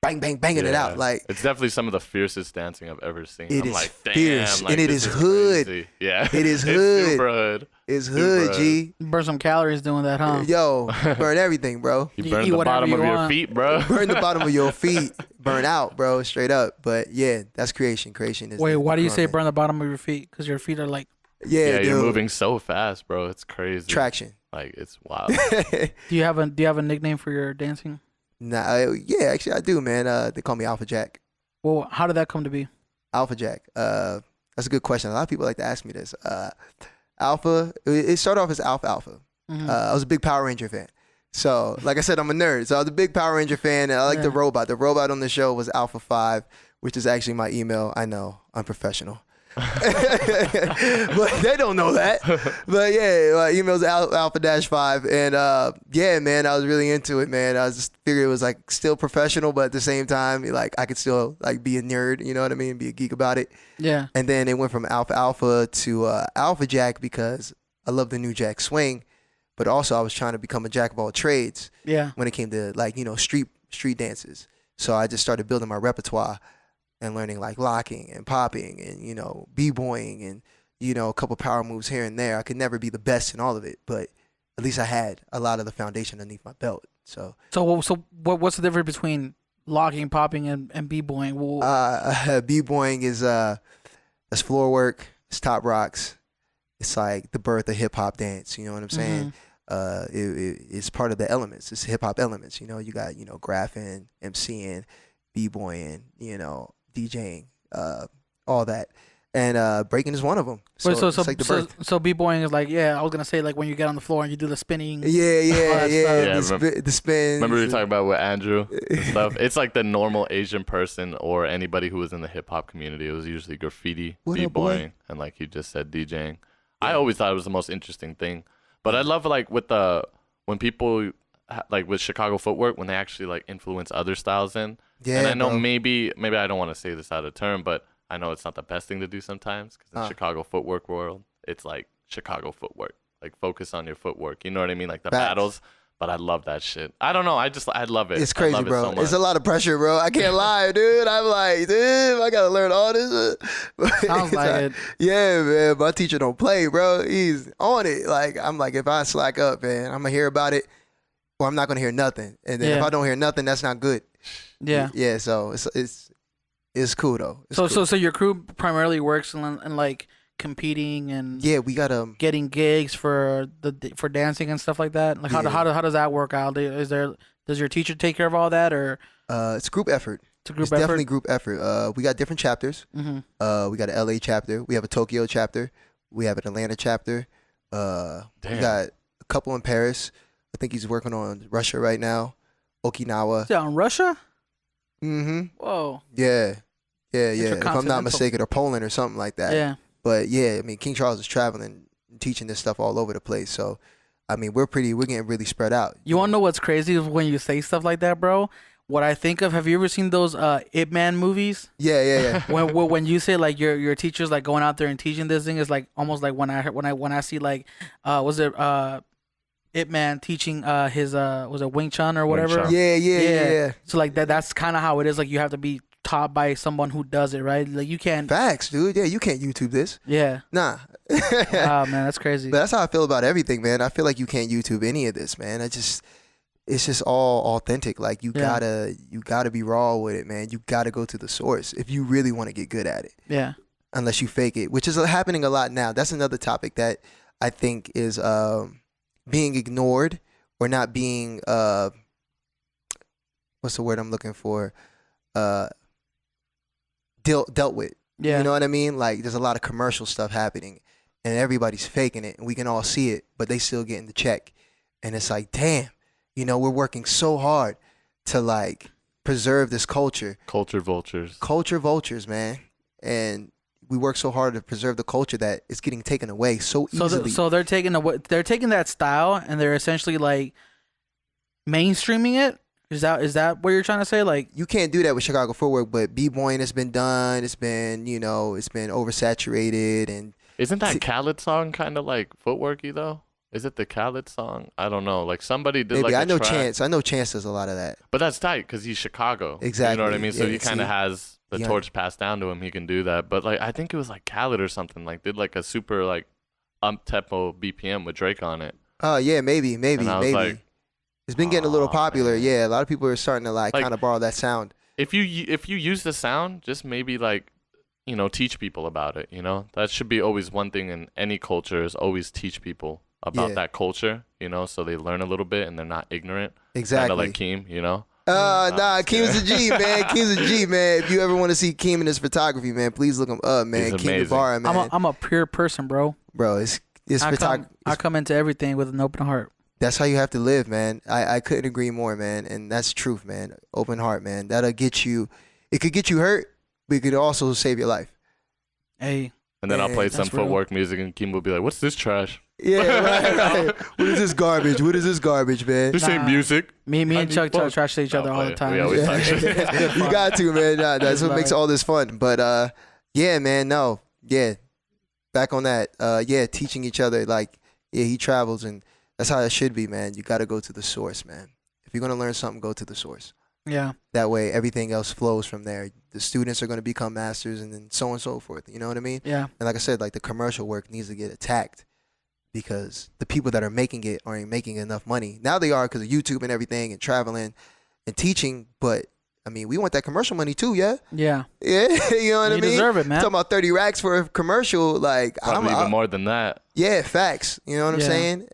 banging it out. Like it's definitely some of the fiercest dancing I've ever seen. It I'm is like, fierce, damn, like, and it is hood. Crazy. Yeah, it is hood. It's super hood. It's hood, G. Burn some calories doing that, huh? Yo, burn everything, bro. You burn the bottom of your feet, bro. Burn the bottom of your feet. Burn out, bro. Straight up. But yeah, that's Creation. Creation is. Wait, why do you say burn the bottom of your feet? Because your feet are like. Yeah, you're moving so fast, bro. It's crazy. Traction. Like it's wild. Do you have a nickname for your dancing? Nah, yeah, actually I do, man. They call me Alpha Jack. Well, how did that come to be? Alpha Jack. That's a good question. A lot of people like to ask me this. Alpha. It started off as Alpha. I was a big Power Ranger fan. So, like I said, I'm a nerd. So I was a big Power Ranger fan, and I like the robot. The robot on the show was Alpha 5, which is actually my email. I know, unprofessional. But they don't know that. But yeah, my email's alpha-5, and yeah, man, I was really into it, man. I was just figured it was like still professional, but at the same time, like I could still like be a nerd, you know what I mean, be a geek about it. Yeah. And then it went from Alpha to Alpha Jack because I love the new Jack swing, but also I was trying to become a jack of all trades. Yeah. When it came to like street dances, so I just started building my repertoire and learning like locking and popping and, b-boying and, a couple power moves here and there. I could never be the best in all of it, but at least I had a lot of the foundation underneath my belt. So what's the difference between locking, popping, and b-boying? B-boying is, that's floor work. It's top rocks. It's like the birth of hip hop dance. You know what I'm saying? It's part of the elements. It's hip hop elements. You got, graphing, MCing, b-boying, DJing, all that, and breaking is one of them. So it's like the birth. So b-boying is like, I was gonna say like when you get on the floor and you do the spinning. The spin. Remember we were talking about with Andrew and stuff. It's like the normal Asian person or anybody who was in the hip hop community. It was usually graffiti, b-boying, and like you just said, DJing. I always thought it was the most interesting thing, but I love like when people like with Chicago Footwork when they actually like influence other styles in. Yeah, and I know maybe I don't want to say this out of turn, but I know it's not the best thing to do sometimes because in Chicago Footwork world, it's like Chicago Footwork, like focus on your footwork. You know what I mean? Like the battles. But I love that shit. I don't know. I love it. It's crazy, bro. It so it's a lot of pressure, bro. I can't lie, dude. I'm like, I gotta learn all this. Sounds like it. Yeah, man. My teacher don't play, bro. He's on it. Like I'm like, if I slack up, man, I'm gonna hear about it, or I'm not gonna hear nothing. And then if I don't hear nothing, that's not good. Yeah. Yeah. So it's cool though. So your crew primarily works in like competing and we got getting gigs for dancing and stuff like that. Like how does that work out? Does your teacher take care of all that or? It's group effort. It's definitely group effort. We got different chapters. Mm-hmm. We got an LA chapter. We have a Tokyo chapter. We have an Atlanta chapter. We got a couple in Paris. I think he's working on Russia right now. Okinawa. Is that on Russia? Mm-hmm. Whoa. Yeah. If I'm not Intercontinental. mistaken, or Poland or something like that. Yeah. But yeah, I mean, King Charles is traveling, teaching this stuff all over the place. So, I mean, we're getting really spread out. You want to know what's crazy is when you say stuff like that, bro? What I think of, have you ever seen those Ip Man movies? Yeah. when you say like your teacher's like going out there and teaching this thing, is like almost like when I see like was it Ip Man teaching his was it Wing Chun or whatever? Chun. Yeah. So like that's kind of how it is. Like you have to be taught by someone who does it, right? Like you can't. Facts, dude. Yeah, you can't YouTube this. Yeah. Nah. Wow, man, that's crazy. But that's how I feel about everything, man. I feel like you can't YouTube any of this, man. It's just all authentic. Like you gotta be raw with it, man. You gotta go to the source if you really want to get good at it. Yeah. Unless you fake it, which is happening a lot now. That's another topic that I think is being ignored or not being what's the word I'm looking for? Dealt with. Yeah. You know what I mean? Like there's a lot of commercial stuff happening and everybody's faking it and we can all see it, but they still getting the check. And it's like, damn, we're working so hard to like preserve this culture. Culture vultures. Culture vultures, man. And we work so hard to preserve the culture that it's getting taken away so easily. So they're taking that style and they're essentially like mainstreaming it. Is that what you're trying to say? Like you can't do that with Chicago Footwork, but b-boying has been done. It's been, it's been oversaturated. And isn't that Khaled song kind of like footworky though? Is it the Khaled song? I don't know. Like somebody did maybe. like I know track. Chance. I know Chance does a lot of that. But that's tight because he's Chicago. Exactly. You know what I mean? So Yeah, he kind of has the torch passed down to him. He can do that. But like I think it was like Khaled or something. Like did like a super like tempo BPM with Drake on it. Oh yeah, maybe. And I was like, it's been getting a little popular. Man. Yeah, a lot of people are starting to like kind of borrow that sound. If you use the sound, just maybe like, teach people about it. That should be always one thing in any culture is always teach people about that culture. So they learn a little bit and they're not ignorant. Exactly. Kind of like Keem. Nah, Keem's a G, man. Keem's a G, man. If you ever want to see Keem in his photography, man, please look him up, man. He's Keem amazing. Navarra, man. I'm a pure person, bro. Bro, it's I come into everything with an open heart. That's how you have to live, man. I couldn't agree more, man. And that's truth, man. Open heart, man. That'll get you. It could get you hurt, but it could also save your life. Hey. And then I'll play some that's real. Footwork music and Keem will be like, "What's this trash? Yeah, right. What is this garbage? What is this garbage, man? This ain't music." Me and Chuck talk trash to each other all the time. We always talk shit. You got to, man. Nah, that's what makes all this fun. But yeah, man. No, yeah. Back on that. Yeah, teaching each other. Like, yeah, he travels, and that's how it should be, man. You got to go to the source, man. If you're gonna learn something, go to the source. Yeah. That way, everything else flows from there. The students are going to become masters, and then so on and so forth. You know what I mean? Yeah. And like I said, like the commercial work needs to get attacked because the people that are making it aren't making enough money. Now they are because of YouTube and everything and traveling and teaching. But I mean, we want that commercial money too, yeah? Yeah. Yeah, you know what I mean? You deserve it, man. Talking about 30 racks for a commercial, like Probably even more than that. Yeah, facts. You know what I'm Yeah. saying?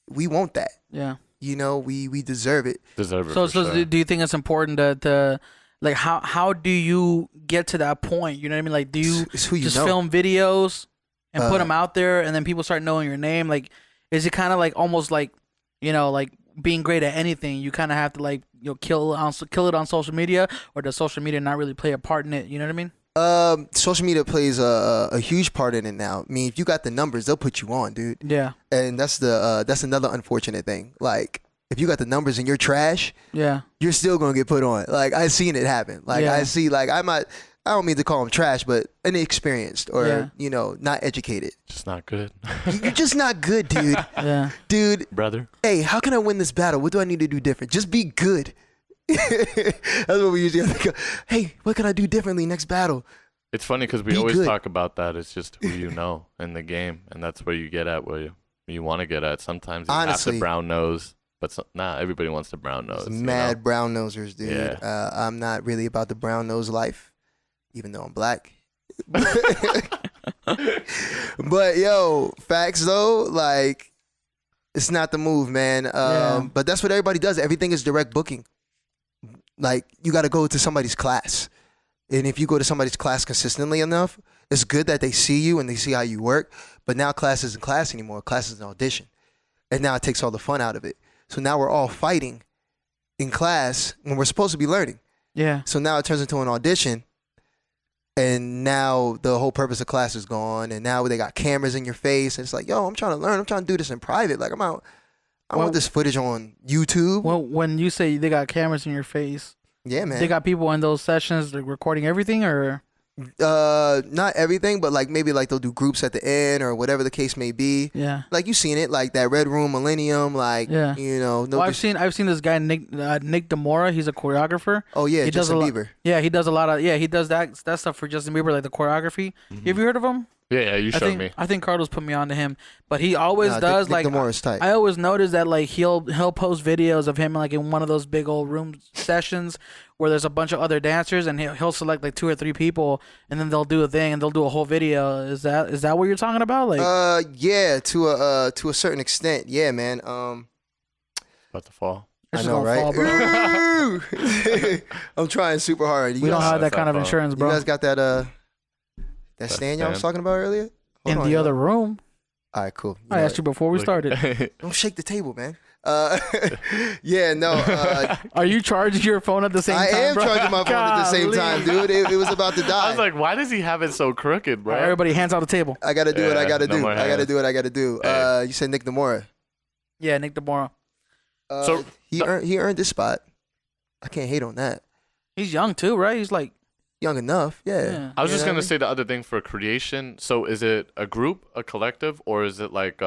We want that. Yeah. We deserve it. Deserve it. So, for sure. do you think it's important to like how do you get to that point? You know what I mean? Like, do you It's who you just know. film videos and put them out there, and then people start knowing your name? Like, is it kind of like almost like like being great at anything? You kind of have to like kill it on social media, or does social media not really play a part in it? You know what I mean? Social media plays a huge part in it now. I mean, if you got the numbers, they'll put you on, dude. Yeah. And that's another unfortunate thing. Like, if you got the numbers and you're trash, Yeah. you're still gonna get put on. Like, I've seen it happen. Like, Yeah. I see, like, I don't mean to call them trash, but inexperienced or Yeah. not educated. Just not good. You're just not good, dude. Yeah. Dude, Brother. hey, how can I win this battle? What do I need to do different? Just be good. That's what we usually have to go. Hey, what can I do differently next battle? It's funny because we Be always good. talk about that. It's just who you know in the game, and that's where you get at where you want to get at. Sometimes you have Honestly. to brown nose, but everybody wants to brown nose. Mad brown nosers, dude. Yeah. I'm not really about the brown nose life, even though I'm black. But yo, facts though, like it's not the move, man. But that's what everybody does. Everything is direct booking. Like you got to go to somebody's class, and if you go to somebody's class consistently enough, it's good that they see you and they see how you work. But now class isn't class anymore. Class is an audition, and now it takes all the fun out of it. So now we're all fighting in class when we're supposed to be learning. Yeah. So now it turns into an audition, and now the whole purpose of class is gone, and now they got cameras in your face, and it's like, yo, I'm trying to learn. I'm trying to do this in private. Like, I want this footage on YouTube. Well, when you say they got cameras in your face, yeah, man. they got people in those sessions like recording everything, or not everything, but like maybe like they'll do groups at the end or whatever the case may be. yeah. Like you've seen it, like that Red Room Millennium, like Yeah. you know. Well, I've seen this guy Nick Demora. He's a choreographer. Oh yeah, he does Justin a lot. Bieber. Yeah, he does a lot of. Yeah, he does that stuff for Justin Bieber, like the choreography. Have you heard of him? Yeah, you showed me. I think Carlos put me on to him, but he always does Nick like. Demora's tight. I always notice that like he'll post videos of him like in one of those big old room sessions where there's a bunch of other dancers, and he'll select like 2 or 3 people, and then they'll do a thing and they'll do a whole video. Is that what you're talking about? Like yeah, to a certain extent, yeah, man. About to fall. it's I just know, gonna right? fall, bro. I'm trying super hard. We don't have that That's kind of not insurance, You bro. guys got that stand y'all was talking about earlier? In the other room. All right, cool. I asked you before we started. Don't shake the table, man. Yeah, no. Are you charging your phone at the same I time? am bro? charging my phone at the same Golly. time, dude. It was about to die. I was like, why does he have it so crooked, bro? All right, everybody, hands on the table. I gotta do what I Yeah, gotta no do. more I gotta hands. do what I gotta do. Hey. You said Nick Demora. Yeah, Nick Demora. So- he earned this spot. I can't hate on that. He's young too, right? He's like, Young enough, yeah. yeah. I was You just know gonna what I say the other thing for creation. So is it a group, a collective, or is it like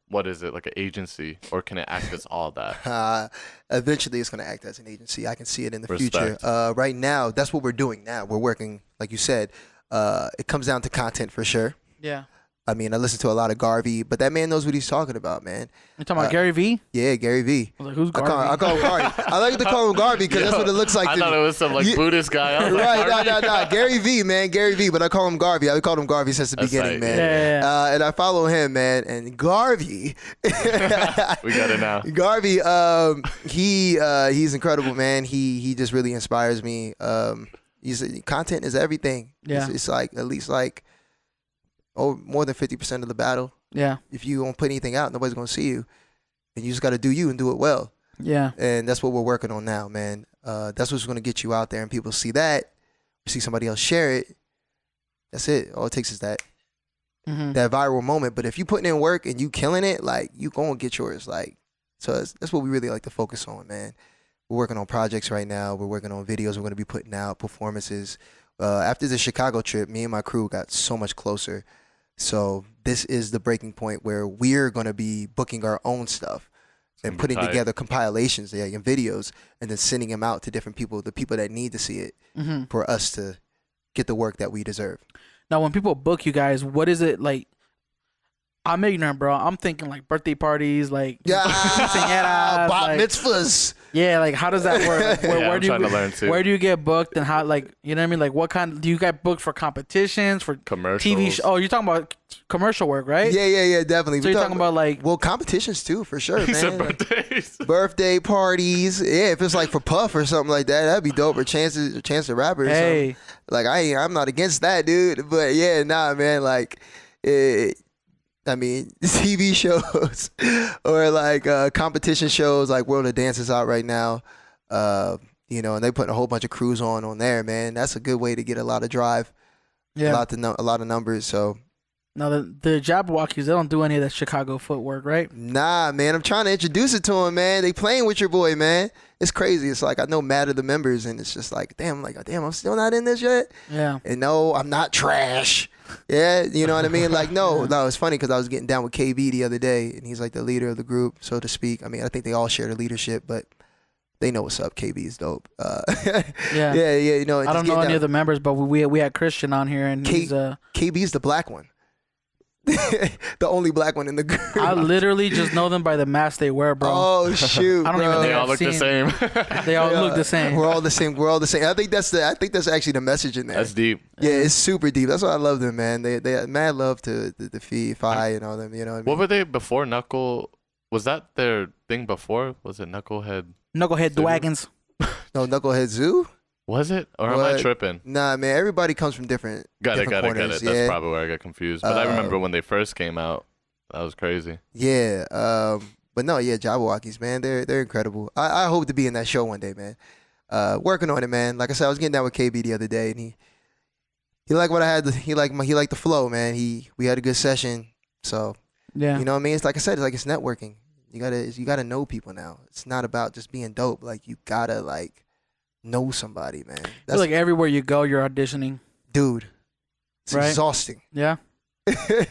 what is it, like an agency, or can it act as all that? Eventually, it's gonna act as an agency. I can see it in the Respect. future. Right now, that's what we're doing now. We're working, like you said. It comes down to content for sure. Yeah. I mean, I listen to a lot of Garvey, but that man knows what he's talking about, man. You talking about Gary V? Yeah, Gary V. I was like, who's I Garvey? call him Garvey. I like to call him Garvey because that's what it looks like I to thought me. it was some like Yeah. Buddhist guy. I was like, Right, Harvey? no. Gary V, man, Gary V. But I call him Garvey. I called him Garvey since the That's beginning, tight, man. Yeah. And I follow him, man. And Garvey, We got it now. Garvey, he's incredible, man. He just really inspires me. Content is everything. Yeah. It's like at least like more than 50% of the battle. Yeah. If you don't put anything out, nobody's gonna see you, and you just got to do you and do it well. Yeah. And that's what we're working on now, man. That's what's going to get you out there, and people see that, see somebody else share it. That's it. All it takes is that viral moment. But if you putting in work and you killing it, like you gonna get yours. Like, so that's what we really like to focus on, man. We're working on projects right now. We're working on videos. We're going to be putting out performances. After the Chicago trip, me and my crew got so much closer. So this is the breaking point where we're going to be booking our own stuff and putting tight. together compilations and videos and then sending them out to different people, the people that need to see it, for us to get the work that we deserve. Now, when people book you guys, what is it like? I'm ignorant, bro. I'm thinking like birthday parties, like quinceañeras, bat like, mitzvahs. yeah, like how does that work? Like, Yeah, I'm do you trying to learn too. Where do you get booked and how? Like, you know what I mean? Like, what kind do you get booked for? Competitions, for Commercials. TV show? Oh, you're talking about commercial work, right? Yeah, definitely. So you're talking about like, well, competitions too, for sure, He said man. birthdays. Birthday parties. Yeah, if it's like for Puff or something like that, that'd be dope. Or Chance the Rapper or hey, something. Like I'm not against that, dude. But yeah, nah, man. Like, I mean, TV shows or like competition shows, like World of Dance is out right now. You know, and they putting a whole bunch of crews on there, man. That's a good way to get a lot of drive, yeah. a lot of numbers. So Now the Jabberwockies, they don't do any of that Chicago footwork, right? nah, man. I'm trying to introduce it to him, man. They playing with your boy, man. It's crazy. It's like I know mad of the members, and it's just like, damn, I'm still not in this yet. Yeah. And no, I'm not trash. Yeah, you know what I mean? Like, no, it's funny because I was getting down with KB the other day, and he's like the leader of the group, so to speak. I mean, I think they all share the leadership, but they know what's up. KB is dope. Yeah, you know. I don't know any of the members, but we had Christian on here, and he's KB's the black one. The only black one in the group. I literally just know them by the mask they wear, bro. Oh shoot! I don't even bro. think They all I've look the seen- same. They all look the same. We're all the same. I think that's actually the message in there. That's deep. Yeah, it's super deep. That's why I love them, man. They had mad love to the Fi and all them. You know what I mean? What were they before Knuckle? Was that their thing before? Was it Knucklehead? Knucklehead Zoo? Dwagons. No, Knucklehead Zoo. Was it? Or am I What? tripping? Nah, man. Everybody comes from different. Got it. corners, That's yeah. probably where I got confused. But I remember when they first came out. That was crazy. Yeah. But no, yeah, Jabberwockies, man, they're incredible. I hope to be in that show one day, man. Working on it, man. Like I said, I was getting down with KB the other day, and he liked what I had. He liked the flow, man. We had a good session, so Yeah. you know what I mean. It's like I said, it's networking. You gotta know people now. It's not about just being dope. Like you gotta like know somebody, man. I feel like everywhere you go, you're auditioning. Dude, it's Right? exhausting. Yeah. I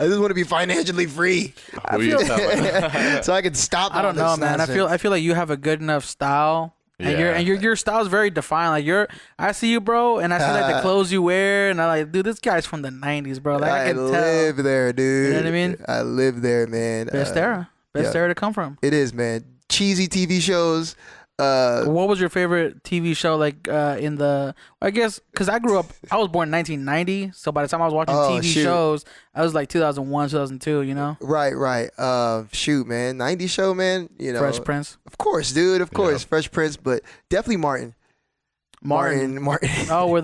just want to be financially free, Who you telling? so I can stop. I don't know, man. I feel like you have a good enough style. And Yeah. your style is very defined. Like I see you, bro, and I see like the clothes you wear, and I like, dude, this guy's from the '90s, bro. Like I can live tell. there, dude. You know what I mean? I live there, man. Best era to come from. It is, man. Cheesy TV shows. What was your favorite TV show? Like in the, I guess, because I was born in 1990, so by the time I was watching TV shows, I was like 2001, 2002. You know? Right. Shoot, man. 90s show, man. You know, Fresh Prince. Of course, dude. Of course, Fresh Prince, but definitely Martin. Martin. Oh, with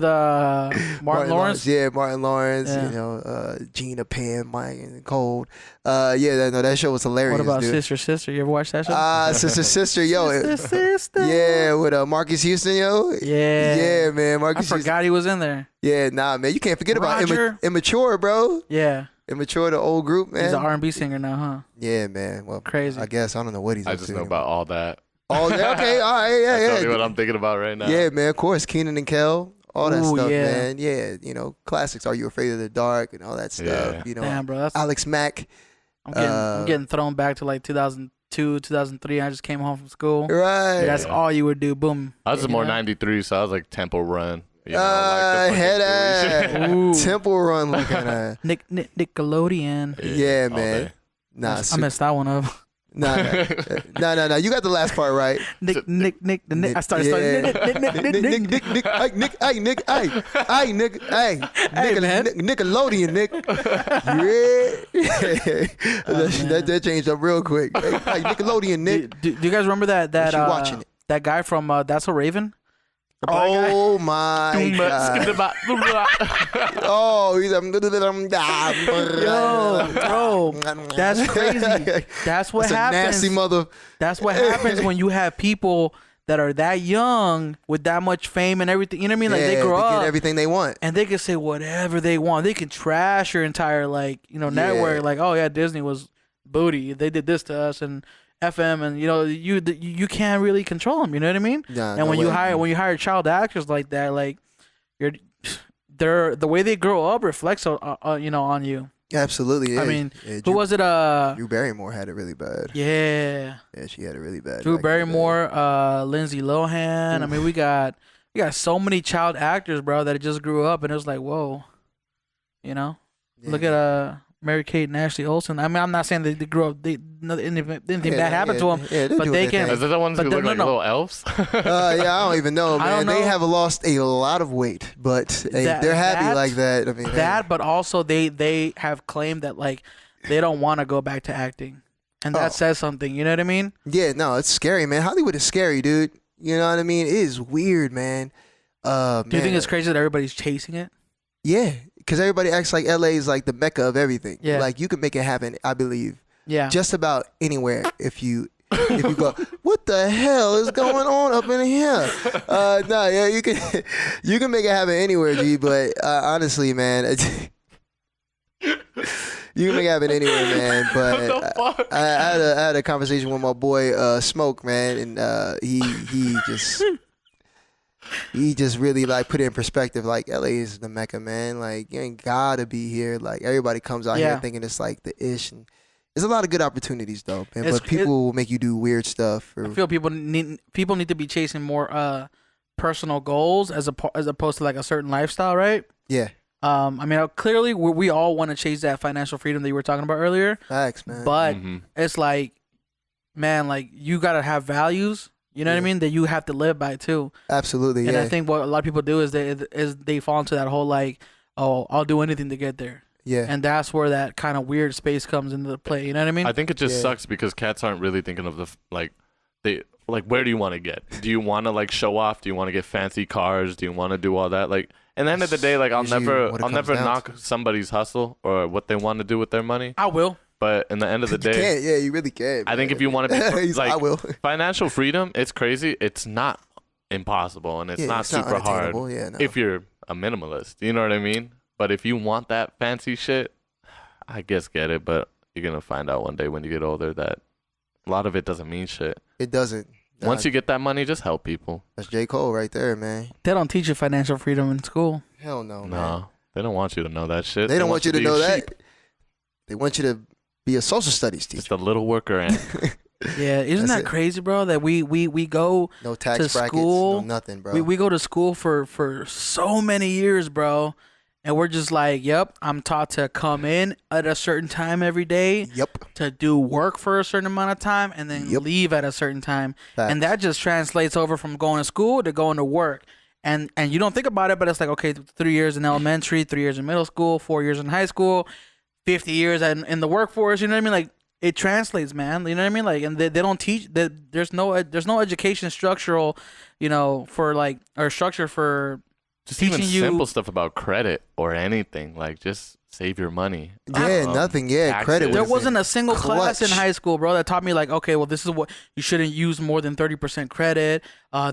Martin Lawrence. Yeah, Martin Lawrence. Yeah. You know, Gina, Pam, Mike, and Cold. Yeah, that show was hilarious. What about dude. Sister? You ever watch that show? Sister, yo. Sister. Yeah, with Marcus Houston, yo. Yeah, man. I Marcus forgot he was in there. Yeah, nah, man. You can't forget about Roger. Immature, bro. Yeah, Immature, the old group, man. he's an R&B singer now, huh? Yeah, man. Well, Crazy. I guess I don't know what he's up I to. just know about all that. Oh, yeah, okay, all right, yeah, That's yeah. probably what I'm thinking about right now. Yeah, man. Of course, Keenan and Kel, all that Ooh, stuff, yeah. man. Yeah, you know, classics. Are You Afraid of the Dark and all that stuff. Yeah. You know, Damn, bro, Alex Mack. I'm getting thrown back to like 2002, 2003. I just came home from school. Right. That's all you would do. Boom. I was You more know? 93, so I was like Temple Run. You know, like the head fucking Ooh. Temple Run looking at. Nickelodeon. Yeah, all man. day. Nah, I messed that one up. nah. You got the last part right. Nick. I started. Nickelodeon, Nick. Yeah. that changed up real quick. Hey, Nickelodeon, Nick. Do you guys remember that you watching it? that guy from That's a Raven? The black guy? Oh my god. Oh, he's Yo, bro, that's crazy. That's what That's a happens. nasty mother. That's what happens when you have people that are that young with that much fame and everything. You know what I mean? Like they grow get up everything they want. and they can say whatever they want. They can trash your entire network. Like, oh yeah, Disney was booty. They did this to us and FM, and you can't really control them. You know what I mean? Nah, and no when way. you hire child actors like that, like the way they grow up reflects on you. Absolutely. Yeah. I mean, yeah, who was it? Drew Barrymore had it really bad. Yeah, She had it really bad. Drew back in the day. Lindsay Lohan. I mean, we got so many child actors, bro, that just grew up, and it was like, whoa, Yeah. look at Mary Kate and Ashley Olsen. I mean, I'm not saying that they grew up, anything bad happened to them, Yeah, but they can. Is that the ones But who then- look like no. little elves? Yeah, I don't even know, I man. don't They know. have lost a lot of weight, but they're happy like that. I mean, That, but also they have claimed that like they don't want to go back to acting, and that says something. You know what I mean? yeah, no, it's scary, man. Hollywood is scary, dude. You know what I mean? It is weird, man. Do you think it's crazy that everybody's chasing it? Yeah, because everybody acts like LA is like the mecca of everything. Yeah. Like you can make it happen, I believe, Yeah. just about anywhere if you go, what the hell is going on up in here? No, yeah, you can make it happen anywhere, G. But honestly, man, you can make it happen anywhere, man. But I had a conversation with my boy Smoke, man, and he just really like put it in perspective. Like LA is the mecca, man. Like you ain't gotta be here. Like everybody comes out here thinking it's like the ish, and there's a lot of good opportunities though, man. But people will make you do weird stuff. I feel people need to be chasing more personal goals as opposed to like a certain lifestyle, right? Yeah. I mean, clearly we all want to chase that financial freedom that you were talking about earlier. Facts, man. But it's like, man, like you gotta have values. You know what I mean? That you have to live by too. Absolutely. And yeah. I think what a lot of people do is they fall into that whole like, oh, I'll do anything to get there. Yeah. And that's where that kind of weird space comes into play. You know what I mean? I think it just sucks because cats aren't really thinking of where do you want to get? Do you want to like show off? Do you want to get fancy cars? Do you want to do all that? Like, at the end of the day, like I'll Usually never what it comes down knock somebody's hustle or what they want to do with their money. I will. But in the end of the You day, can't. Yeah, you really can't. I think man. if you want to be He's like, I like will. financial freedom, it's crazy. It's not impossible, and it's Yeah, not it's not super hard unattainable. Yeah, no. if you're a minimalist. You know what I mean? But if you want that fancy shit, I guess get it. But you're gonna find out one day when you get older that a lot of it doesn't mean shit. It doesn't. Once you get that money, just help people. That's J. Cole right there, man. They don't teach you financial freedom in school. Hell no, man. No, they don't want you to know that shit. They don't want you to be know a that. sheep. They want you to be a social studies Just teacher. a little worker ant. Yeah, isn't That's that it. crazy, bro? That we go No tax to brackets, school. no nothing, bro. we go to school for so many years, bro, and we're just like, yep, I'm taught to come in at a certain time every day, Yep. to do work for a certain amount of time, and then Yep. leave at a certain time. Facts. And that just translates over from going to school to going to work. And you don't think about it, but it's like, okay, 3 years in elementary, 3 years in middle school, 4 years in high school, 50 years in the workforce. You know what I mean? Like, it translates, man. You know what I mean? Like, and they don't teach that. There's no education structural, for like, or structure for Just even teaching you simple stuff about credit or anything. Like, just save your money. Yeah, nothing. Yeah, taxes. credit. There was wasn't a single class in clutch. high school, bro, that taught me like, okay, well, this is what you shouldn't use more than 30% credit.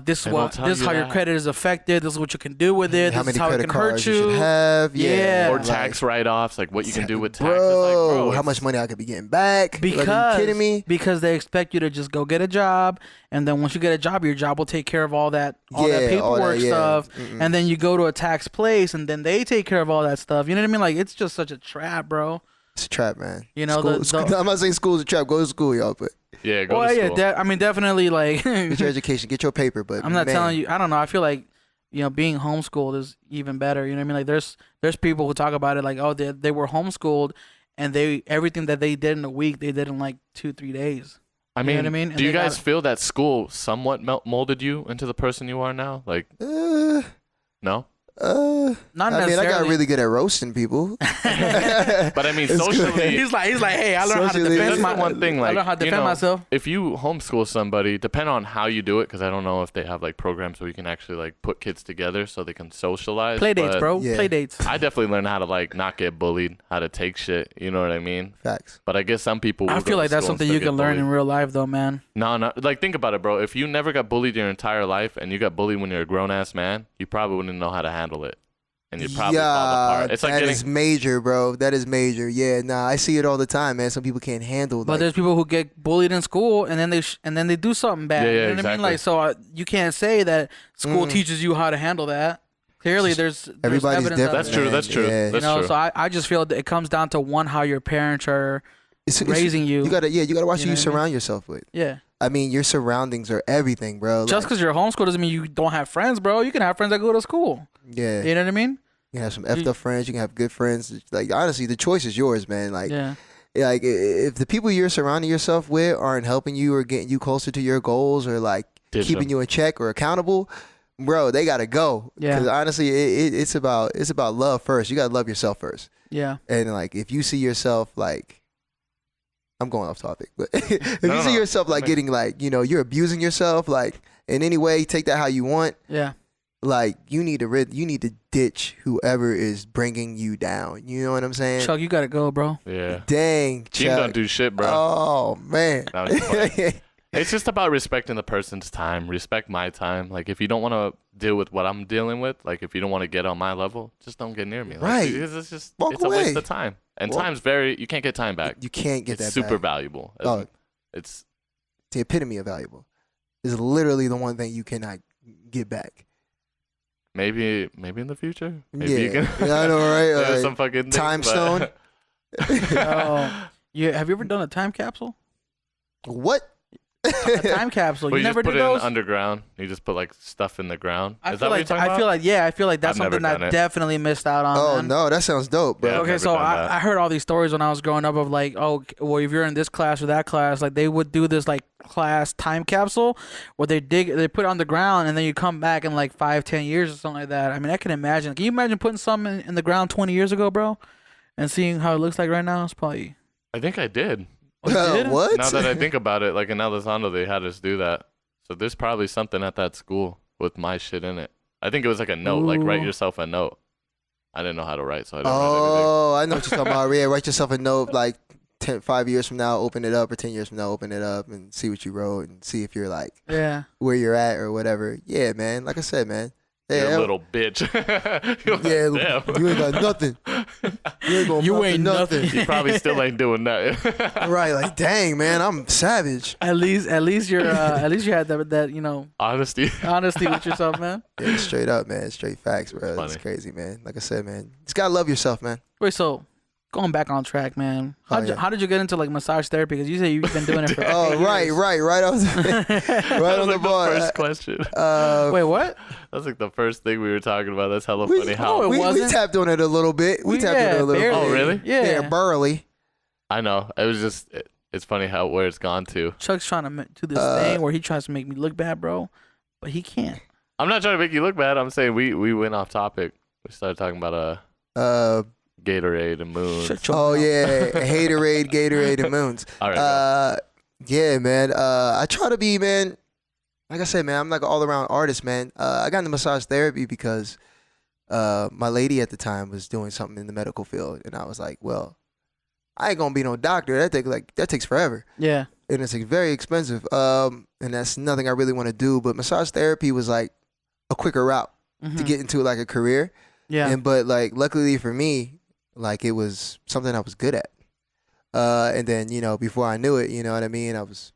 This is They what don't tell this is you how your that. credit is affected. This is what you can do with it. How This many is how it credit can hurt cards you. you should have? Yeah. Or Like- tax write-offs, like what you can do with taxes. Bro, Like, bro, how it's- much money I could be getting back? Because Like, are you kidding me? Because they expect you to just go get a job, and then once you get a job, your job will take care of all that Yeah, all that, paperwork yeah. stuff, Mm-mm. and then you go to a tax place, and then they take care of all that stuff. You know what I mean? Like, it's just such a trap, bro. It's a trap, man. You know, I'm not saying school's a trap. Go to school, y'all, but Yeah, go well, to yeah, school. I mean, definitely, like, get your education, get your paper. But I'm not man, telling you. I don't know. I feel like, being homeschooled is even better. You know what I mean? Like, there's people who talk about it like, oh, they were homeschooled, and everything that they did in a week, they did in like 2-3 days. I You mean, know what I mean? And do you they guys got- feel that school somewhat molded you into the person you are now? Like, no? Not I mean, I necessarily. got really good at roasting people. But I mean, It's good. socially, He's like, hey, I learned how to Socially- defend that's my the one thing. Like, I learned how to you defend know, myself. if you homeschool somebody, depend on how you do it, because I don't know if they have like programs where you can actually like put kids together so they can socialize. Play dates, but bro. Yeah. Play dates. I definitely learned how to like not get bullied, how to take shit. You know what I mean? Facts. But I guess some people. I will feel go like to that's school and something still you get can learn in bullied. real life, though, man. No, like think about it, bro. If you never got bullied your entire life and you got bullied when you're a grown ass man, you probably wouldn't know how to handle it, and you'd probably fall apart. It's like that getting. is major, bro. That is major. Yeah, nah, I see it all the time, man. Some people can't handle. But Like, there's people who get bullied in school, and then they do something bad. Yeah, you yeah, know what I mean? exactly. Like, so you can't say that school teaches you how to handle that. Clearly, there's everybody's evidence different. of That's it. true. man. That's true. Yeah. That's So true. I just feel that it comes down to one, how your parents are it's raising you. You gotta watch You who know you what I mean? surround yourself with. Yeah. I mean, your surroundings are everything, bro. Just because you're homeschooled doesn't mean you don't have friends, bro. You can have friends that go to school. yeah, You know what I mean? you can have some effed up friends. You can have good friends. Like honestly, the choice is yours, man. Like, Yeah. like if the people you're surrounding yourself with aren't helping you or getting you closer to your goals or like Ditch keeping 'em. you in check or accountable, bro, they gotta go. Yeah. Because honestly, it's about love first. You gotta love yourself first. Yeah. And like, if you see yourself like, I'm going off topic, but if No, you see no. yourself like getting like, you're abusing yourself, like in any way, take that how you want. Yeah. Like you need to ditch whoever is bringing you down. You know what I'm saying? Chuck, you gotta go, bro. Yeah. Dang, Team Chuck. don't do shit, bro. Oh man. No, I'm just playing. It's just about respecting the person's time. Respect my time. Like, if you don't want to deal with what I'm dealing with, like, if you don't want to get on my level, just don't get near me. Like, Right. Because it's just, Walk it's a waste away. of time. And Walk- time's you can't get time back. You can't get It's that super back. valuable. Oh. It's, The epitome of valuable is literally the one thing you cannot get back. maybe in the future. Maybe Yeah. you can. Yeah, I know, right? There's Like, some fucking things, time but- stone. Oh, yeah. Have you ever done a time capsule? What? A time capsule. Well, You you never just put did it those? in underground. You just put like stuff in the ground. I Is feel that what you're like talking about? I feel like that's I've never something that done it. definitely missed out on. Oh man. no, that sounds dope, bro. Yeah. I've Okay, never so done that. I heard all these stories when I was growing up of like, oh, well, if you're in this class or that class, like they would do this like class time capsule where they put it on the ground and then you come back in like 5-10 years or something like that. I mean, I can imagine. Can you imagine putting something in the ground 20 years ago, bro, and seeing how it looks like right now? It's probably. I think I did. Oh, you did? What? Now that I think about it, like in Elizondo, they had us do that. So there's probably something at that school with my shit in it. I think it was like a note, like write Ooh. yourself a note. I didn't know how to write, so I didn't write anything. Oh, I know what you're talking about. Yeah, write yourself a note like 5 years from now, open it up, or 10 years from now, open it up and see what you wrote and see if you're like where you're at or whatever. Yeah, man. Like I said, man. You're a little bitch. Yeah, you ain't got nothing. You ain't nothing. You probably still ain't doing nothing. Right, like dang, man, I'm savage. At least you're at least you had that Honesty with yourself, man. Yeah, straight up, man. Straight facts, bro. It's crazy, man. Like I said, man, just gotta love yourself, man. Wait, so going back on track, man. How did you get into like massage therapy? Because you say you've been doing it for right on the ball. First question. Wait, what? That's like the first thing we were talking about. That's hella funny. How we tapped on it a little bit. We tapped on it a little bit. Oh, really? Yeah, burly. I know. It was just it's funny where it's gone to. Chuck's trying to do this thing where he tries to make me look bad, bro, but he can't. I'm not trying to make you look bad. I'm saying we went off topic. We started talking about Gatorade and moons. Oh yeah, Gatorade and moons. All right. Yeah, man. I try to be, man. Like I said, man, I'm like an all-around artist, man. I got into massage therapy because my lady at the time was doing something in the medical field, and I was like, well, I ain't gonna be no doctor. That takes forever. Yeah. And it's like very expensive. And that's nothing I really want to do. But massage therapy was like a quicker route to get into like a career. Yeah. But like luckily for me, like it was something I was good at. And then, before I knew it, you know what I mean? I was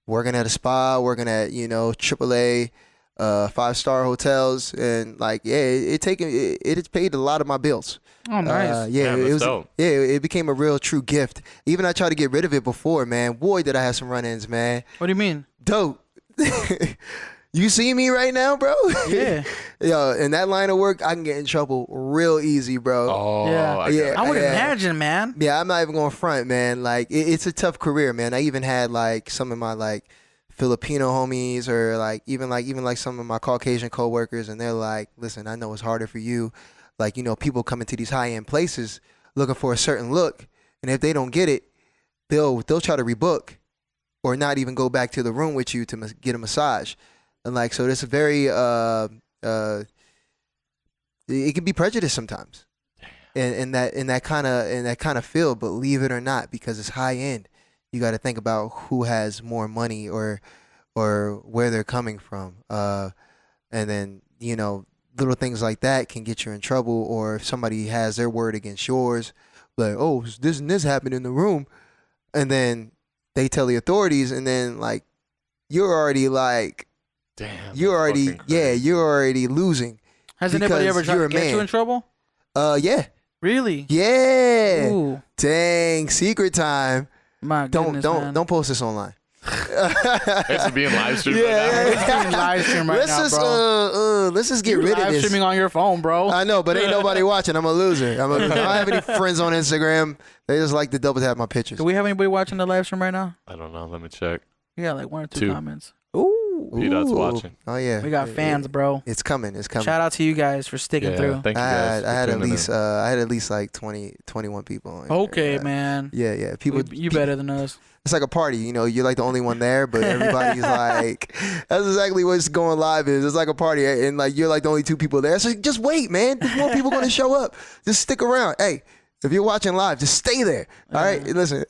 working at a spa, working at, AAA, 5-star hotels, and like, yeah, it has paid a lot of my bills. Oh, nice. It became a real true gift. Even I tried to get rid of it before, man. Boy, did I have some run-ins, man. What do you mean? Dope. You see me right now, bro? Yeah. Yo, in that line of work, I can get in trouble real easy, bro. Oh, yeah. I would imagine, man. Yeah, I'm not even going front, man. Like, it's a tough career, man. I even had like some of my like Filipino homies, or like even some of my Caucasian coworkers, and they're like, "Listen, I know it's harder for you. Like, people coming to these high end places looking for a certain look, and if they don't get it, they'll try to rebook, or not even go back to the room with you to get a massage." And like, so it's a very it can be prejudice sometimes, in that kind of field. Believe it or not, because it's high end, you got to think about who has more money or where they're coming from, and then little things like that can get you in trouble. Or if somebody has their word against yours, like, oh, this and this happened in the room, and then they tell the authorities, and then like you're already like. Damn. You're already losing. Has anybody ever tried to get you in trouble? Yeah. Really? Yeah. Ooh. Dang, secret time. My goodness, man. Don't post this online. It's being live streamed right now. It's being live streamed right now, bro. Let's just get rid of this. Live streaming on your phone, bro. I know, but ain't nobody watching. I'm a loser. I don't have any friends on Instagram. They just like to double tap my pictures. Do we have anybody watching the live stream right now? I don't know. Let me check. We got like 1 or 2 comments. Ooh. P-Dot's watching. Oh yeah. We got fans, bro. It's coming. Shout out to you guys for sticking through. Thank you guys. I had at least like 21 people. Okay, man. Yeah. People. You better than us. It's like a party, you're like the only one there, but everybody's like, that's exactly what's going live is. It's like a party, and like you're like the only 2 people there. So just wait, man. There's more people gonna show up. Just stick around. Hey, if you're watching live, just stay there. All right, listen.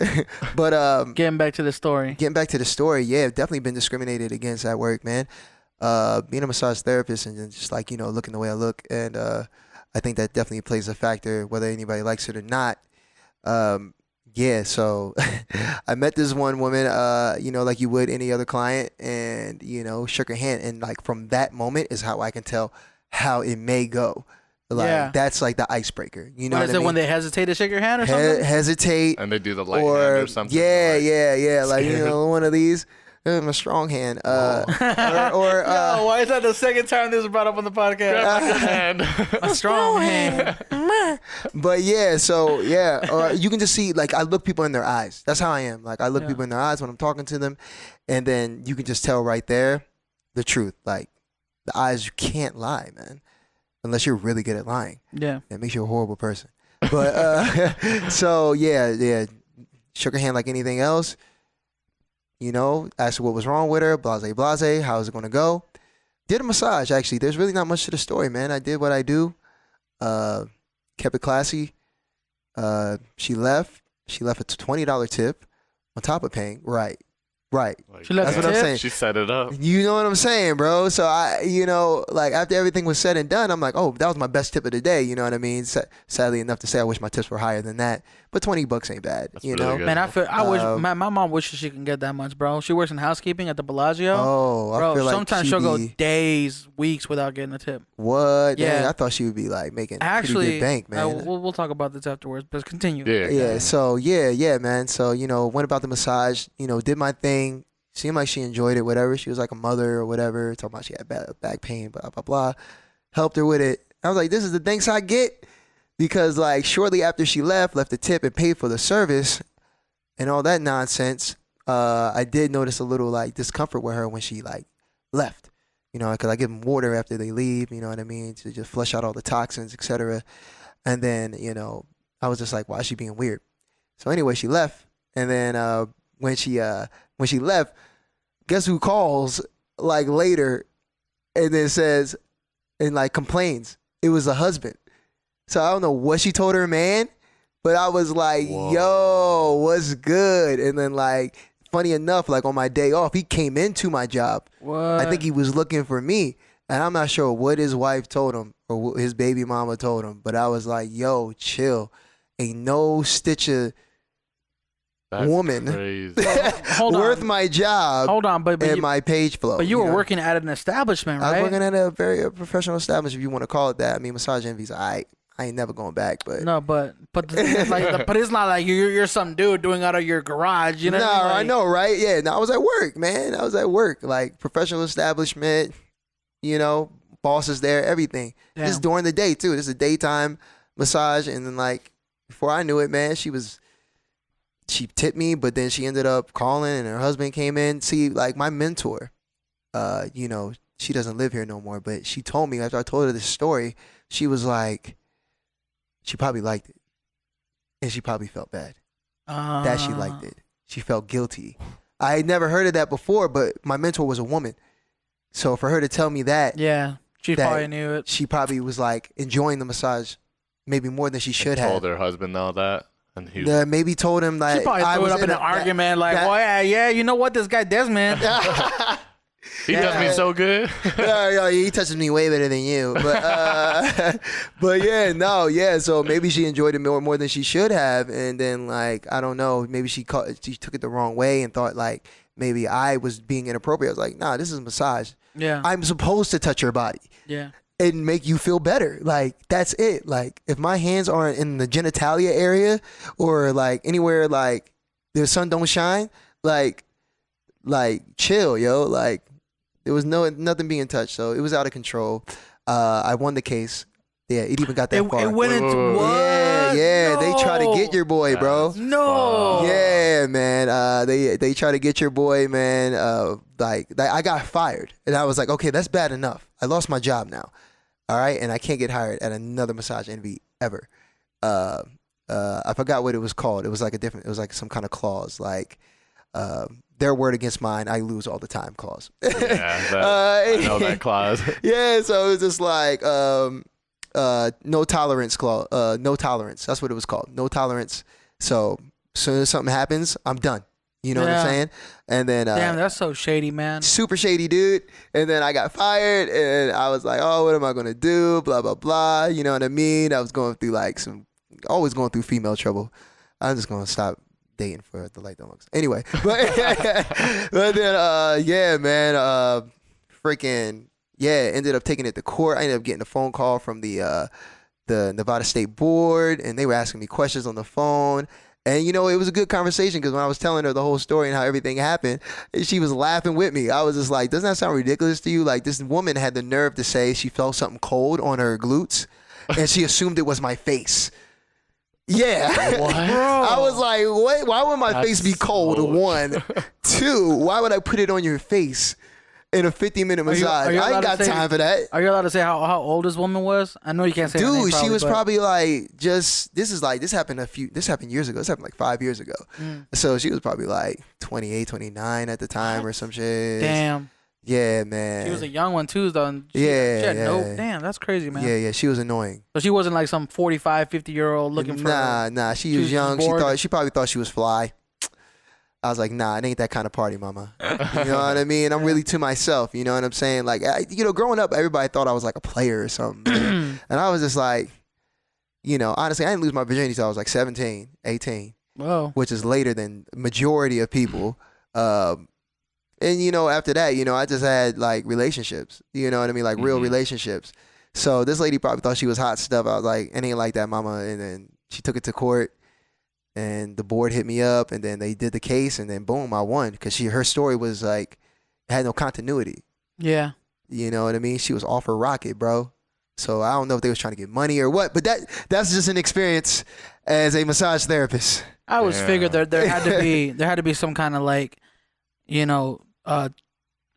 But getting back to the story. Yeah, I've definitely been discriminated against at work, man. Being a massage therapist and just like looking the way I look, and I think that definitely plays a factor whether anybody likes it or not. Yeah, so I met this one woman, like you would any other client, and shook her hand, and like from that moment is how I can tell how it may go. Like that's like the icebreaker. You know what I mean? Is it when they hesitate to shake your hand or something? Hesitate, and they do the light hand or something. Yeah. Like one of these. I'm a strong hand. Or why is that the second time this was brought up on the podcast? Grab my good hand. A strong hand. But or you can just see, like, I look people in their eyes. That's how I am. Like, I look people in their eyes when I'm talking to them, and then you can just tell right there the truth. Like, the eyes, you can't lie, man, unless you're really good at lying. Yeah, that makes you a horrible person. But so shook her hand like anything else. Asked her what was wrong with her, blase, how's it going to go? Did a massage, actually. There's really not much to the story, man. I did what I do, kept it classy. She left, She left a $20 tip on top of paying. Right. Like, She left That's a what I'm tip? saying. She set it up. You know what I'm saying, bro? So like after everything was said and done, I'm like, oh, that was my best tip of the day. You know what I mean? Sadly enough to say, I wish my tips were higher than that. But $20 ain't bad. That's you really know? good. Man, I wish my mom wishes she can get that much, bro. She works in housekeeping at the Bellagio. Oh, I Bro, feel like sometimes she'll go days, weeks without getting a tip. What? Yeah. Dang, I thought she would be like making Actually, pretty good bank, man. we'll talk about this afterwards, but continue. Yeah. So yeah, man. So went about the massage. Did my thing. Seemed like she enjoyed it. Whatever. She was like a mother or whatever. Talking about she had back pain. Blah blah blah. Helped her with it. I was like, this is the thanks I get, because like shortly after she left a tip and paid for the service and all that nonsense. I did notice a little like discomfort with her when she like left. Because I give them water after they leave. You know what I mean, to just flush out all the toxins, etc. And then I was just like, why is she being weird? So anyway, she left, and then when she left, guess who calls like later, and then says and like complains? It was the husband. So I don't know what she told her man, but I was like, Whoa. yo, what's good? And then like, funny enough, like on my day off, he came into my job. What? I think he was looking for me, and I'm not sure what his wife told him or what his baby mama told him, but I was like, yo, chill. Ain't no stitch of That's woman crazy. Hold on. worth my job Hold on, but and you, my page flow. but you were know? working at an establishment, I right? was working at a very professional establishment, if you want to call it that. I mean, Massage Envy's I ain't never going back, but No, but the thing is, like, but it's not like you're some dude doing out of your garage, you know? no, what I mean? I Like, know, right? Yeah, no, I was at work, man. I was at work, like professional establishment, bosses there, everything. Damn. Just during the day too. This is a daytime massage, and then like before I knew it, man, she tipped me, but then she ended up calling, and her husband came in. See, like my mentor, she doesn't live here no more, but she told me after I told her this story, she was like, she probably liked it, and she probably felt bad that she liked it. She felt guilty. I had never heard of that before, but my mentor was a woman, so for her to tell me that, Yeah, she that probably knew it. she probably was like enjoying the massage, maybe more than she should have. Told her husband all that, and he was Maybe told him that She probably I threw was it up in an argument, like, well, yeah, you know what, this guy Desmond. he does me so good. He touches me way better than you, but so maybe she enjoyed it more than she should have, and then like I don't know, maybe she took it the wrong way and thought like maybe I was being inappropriate. I was like, nah, this is a massage. Yeah, I'm supposed to touch your body yeah. and make you feel better. Like that's it. Like if my hands aren't in the genitalia area or like anywhere like the sun don't shine, like chill, yo. Like there was nothing being touched, so it was out of control. I won the case. Yeah, it even got that far. It went into Whoa. what? Yeah, No. they try to get your boy, bro. No. Yeah, man. They try to get your boy, man. I got fired, and I was like, okay, that's bad enough. I lost my job now, all right, and I can't get hired at another Massage Envy ever. I forgot what it was called. It was like it was like some kind of clause, like their word against mine, I lose all the time clause. I know that clause. Yeah, so it was just like no tolerance clause. No tolerance. That's what it was called. No tolerance. So as soon as something happens, I'm done. You know what I'm saying? And then Damn, that's so shady, man. super shady dude. And then I got fired, and I was like, oh, what am I gonna do? Blah blah blah. You know what I mean? I was going through like always going through female trouble. I'm just gonna stop dating for the light that looks. Anyway, but then yeah, man, ended up taking it to court. I ended up getting a phone call from the Nevada State Board, and they were asking me questions on the phone. And, it was a good conversation because when I was telling her the whole story and how everything happened, she was laughing with me. I was just like, doesn't that sound ridiculous to you? Like, this woman had the nerve to say she felt something cold on her glutes, and she assumed it was my face. Yeah. What? I was like, what? Why would my face be cold? so- 1. 2, why would I put it on your face in a 50-minute massage? are you I ain't allowed got to say- time for that. Are you allowed to say how old this woman was? I know you can't say her name, Dude, she was but- probably like this happened years ago. This happened like 5 years ago. So she was probably like 28, 29 at the time or some shit. Damn. Yeah, man. She was a young one too, though. And she had no. Damn, that's crazy, man. Yeah, she was annoying. So she wasn't like some 45, 50-year-old looking for. Nah. She was young. She probably thought she was fly. I was like, nah, it ain't that kind of party, mama. You know what I mean? I'm really to myself. You know what I'm saying? Like, growing up, everybody thought I was like a player or something. And I was just like, honestly, I didn't lose my virginity until I was like 17, 18. Whoa. Which is later than majority of people. And, after that, I just had like relationships. You know what I mean? Like real relationships. So this lady probably thought she was hot stuff. I was like, it ain't like that, mama. And then she took it to court. And the board hit me up, and then they did the case, and then boom, I won because her story was like, it had no continuity. Yeah. You know what I mean? She was off her rocket, bro. So I don't know if they was trying to get money or what, but that's just an experience as a massage therapist. I always figured there had to be some kind of like,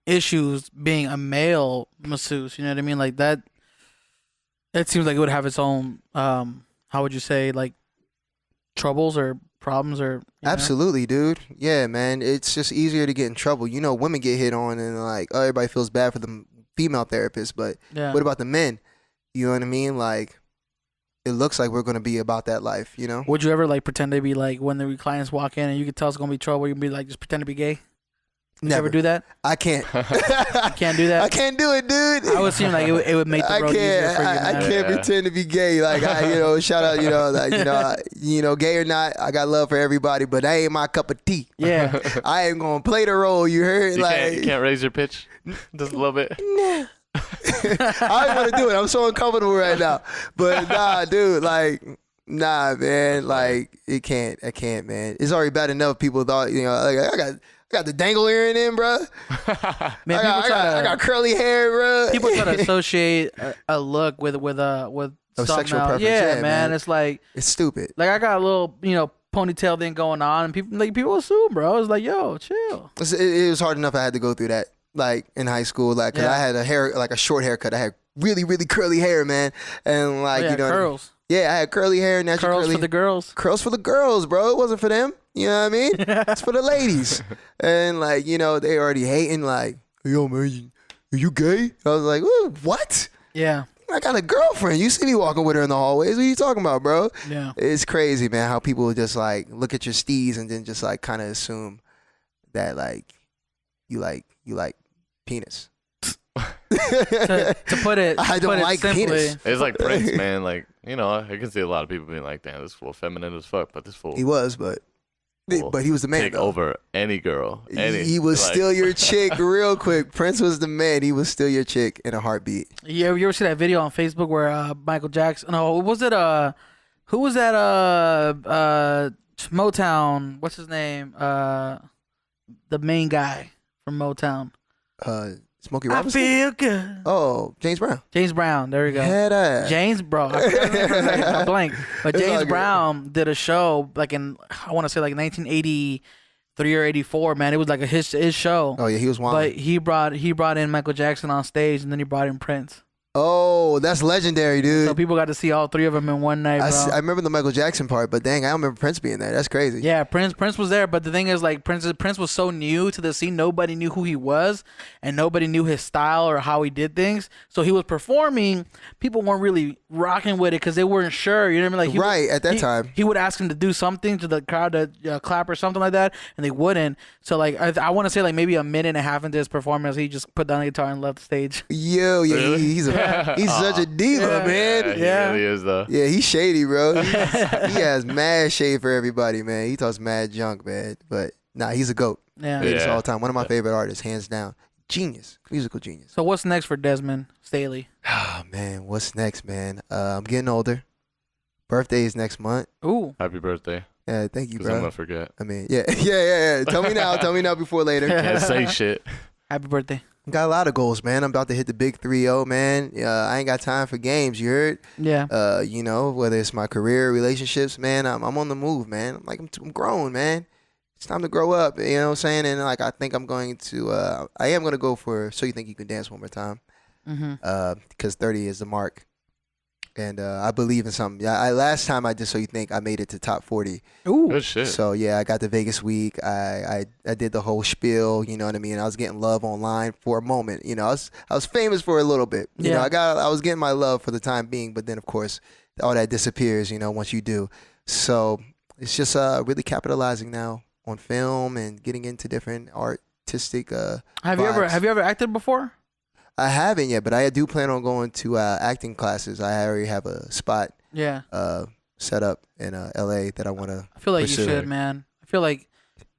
issues being a male masseuse. You know what I mean? Like that. It seems like it would have its own. How would you say, like, troubles or problems or Absolutely, dude. Yeah, man. It's just easier to get in trouble. Women get hit on and like, oh, everybody feels bad for the female therapist, but what about the men? You know what I mean? Like, it looks like we're gonna be about that life. Would you ever like pretend to be like when the clients walk in and you can tell it's gonna be trouble? You'd be like, just pretend to be gay. Never. You ever do that? I can't. You can't do that? I can't do it, dude. I would seem like it would make the road easier for you. I can't pretend to be gay. Like, shout out, gay or not, I got love for everybody, but that ain't my cup of tea. Yeah. I ain't gonna play the role, you heard? You can't raise your pitch just a little bit? Nah. I don't want to do it. I'm so uncomfortable right now. But nah, dude, like, nah, man. Like, I can't, man. It's already bad enough people thought, like, I got the dangle earring in, bro. Man, I got curly hair, bro. People try to associate a look with sexual preference. Yeah, man. It's like, it's stupid. Like, I got a little, ponytail thing going on, and people assume, bro. It's like, yo, chill. It was hard enough I had to go through that, like, in high school, like, cause I had a short haircut. I had really, really curly hair, man, and like, curls. Yeah, I had curly hair, natural curls curly. For the girls. Curls for the girls, bro. It wasn't for them. You know what I mean? It's for the ladies. And like, they already hating, like, yo, man, are you gay? I was like, what? Yeah. I got a girlfriend. You see me walking with her in the hallways. What are you talking about, bro? Yeah. It's crazy, man, how people just like look at your steez and then just like kind of assume that like you like penis. to put it, I don't like simply, penis. It's like Prince, man. Like, I can see a lot of people being like, damn, this fool feminine as fuck, but this fool. He was, but he was the man. Take over any girl. He was still your chick real quick. Prince was the man. He was still your chick in a heartbeat. Yeah, you ever see that video on Facebook where Michael Jackson? No, was it who was that? Motown. What's his name? The main guy from Motown. Smokey Robinson? I feel good. Oh, James Brown. James Brown. There we go. Head ass. James Brown. I blank. But James Brown did a show like I want to say like 1983 or 84. Man, it was like his show. Oh yeah, he was wild. But he brought in Michael Jackson on stage, and then he brought in Prince. Oh, that's legendary, dude. So people got to see all three of them in one night, bro. I remember the Michael Jackson part, but dang, I don't remember Prince being there. That's crazy. Yeah, Prince was there, but the thing is, like, Prince was so new to the scene, nobody knew who he was, and nobody knew his style or how he did things. So he was performing, people weren't really rocking with it because they weren't sure. You know what I mean? Like, at that time. He would ask him to do something to the crowd to clap or something like that, and they wouldn't. So, like, I want to say, like, maybe a minute and a half into his performance, he just put down the guitar and left the stage. Yo, yeah, Really? he's such a diva, man. He really is, though. Yeah, he's shady, bro. He has mad shade for everybody, man. He talks mad junk, man. But nah, he's a GOAT. Yeah. Greatest all time. One of my favorite artists, hands down. Genius, musical genius. So what's next for Dezmin Staley? Oh man, what's next, man? I'm getting older. Birthday is next month. Ooh. Happy birthday. Yeah, thank you, Because bro. I'm going to forget. I mean, yeah. Tell me now before later. Can't say shit. Happy birthday. Got a lot of goals, man. I'm about to hit the big 3-0, man. I ain't got time for games, you heard? Yeah. Whether it's my career, relationships, man, I'm on the move, man. I'm grown, man. It's time to grow up, you know what I'm saying? And like, I think I am going to go for So You Think You Can Dance one more time. Mm-hmm. Because 30 is the mark. and I believe in something. Yeah, last time I just so you think I made it to top 40. Ooh. Good shit. So yeah, I got the Vegas week. I did the whole spiel. You know what I mean? I was getting love online for a moment. You know, I was famous for a little bit. You know, I was getting my love for the time being, but then of course all that disappears. You know, once you do. So it's just really capitalizing now on film and getting into different artistic. Have you ever acted before? I haven't yet, but I do plan on going to acting classes. I already have a spot set up in LA that I want to I feel like pursue. you should, man. I feel like,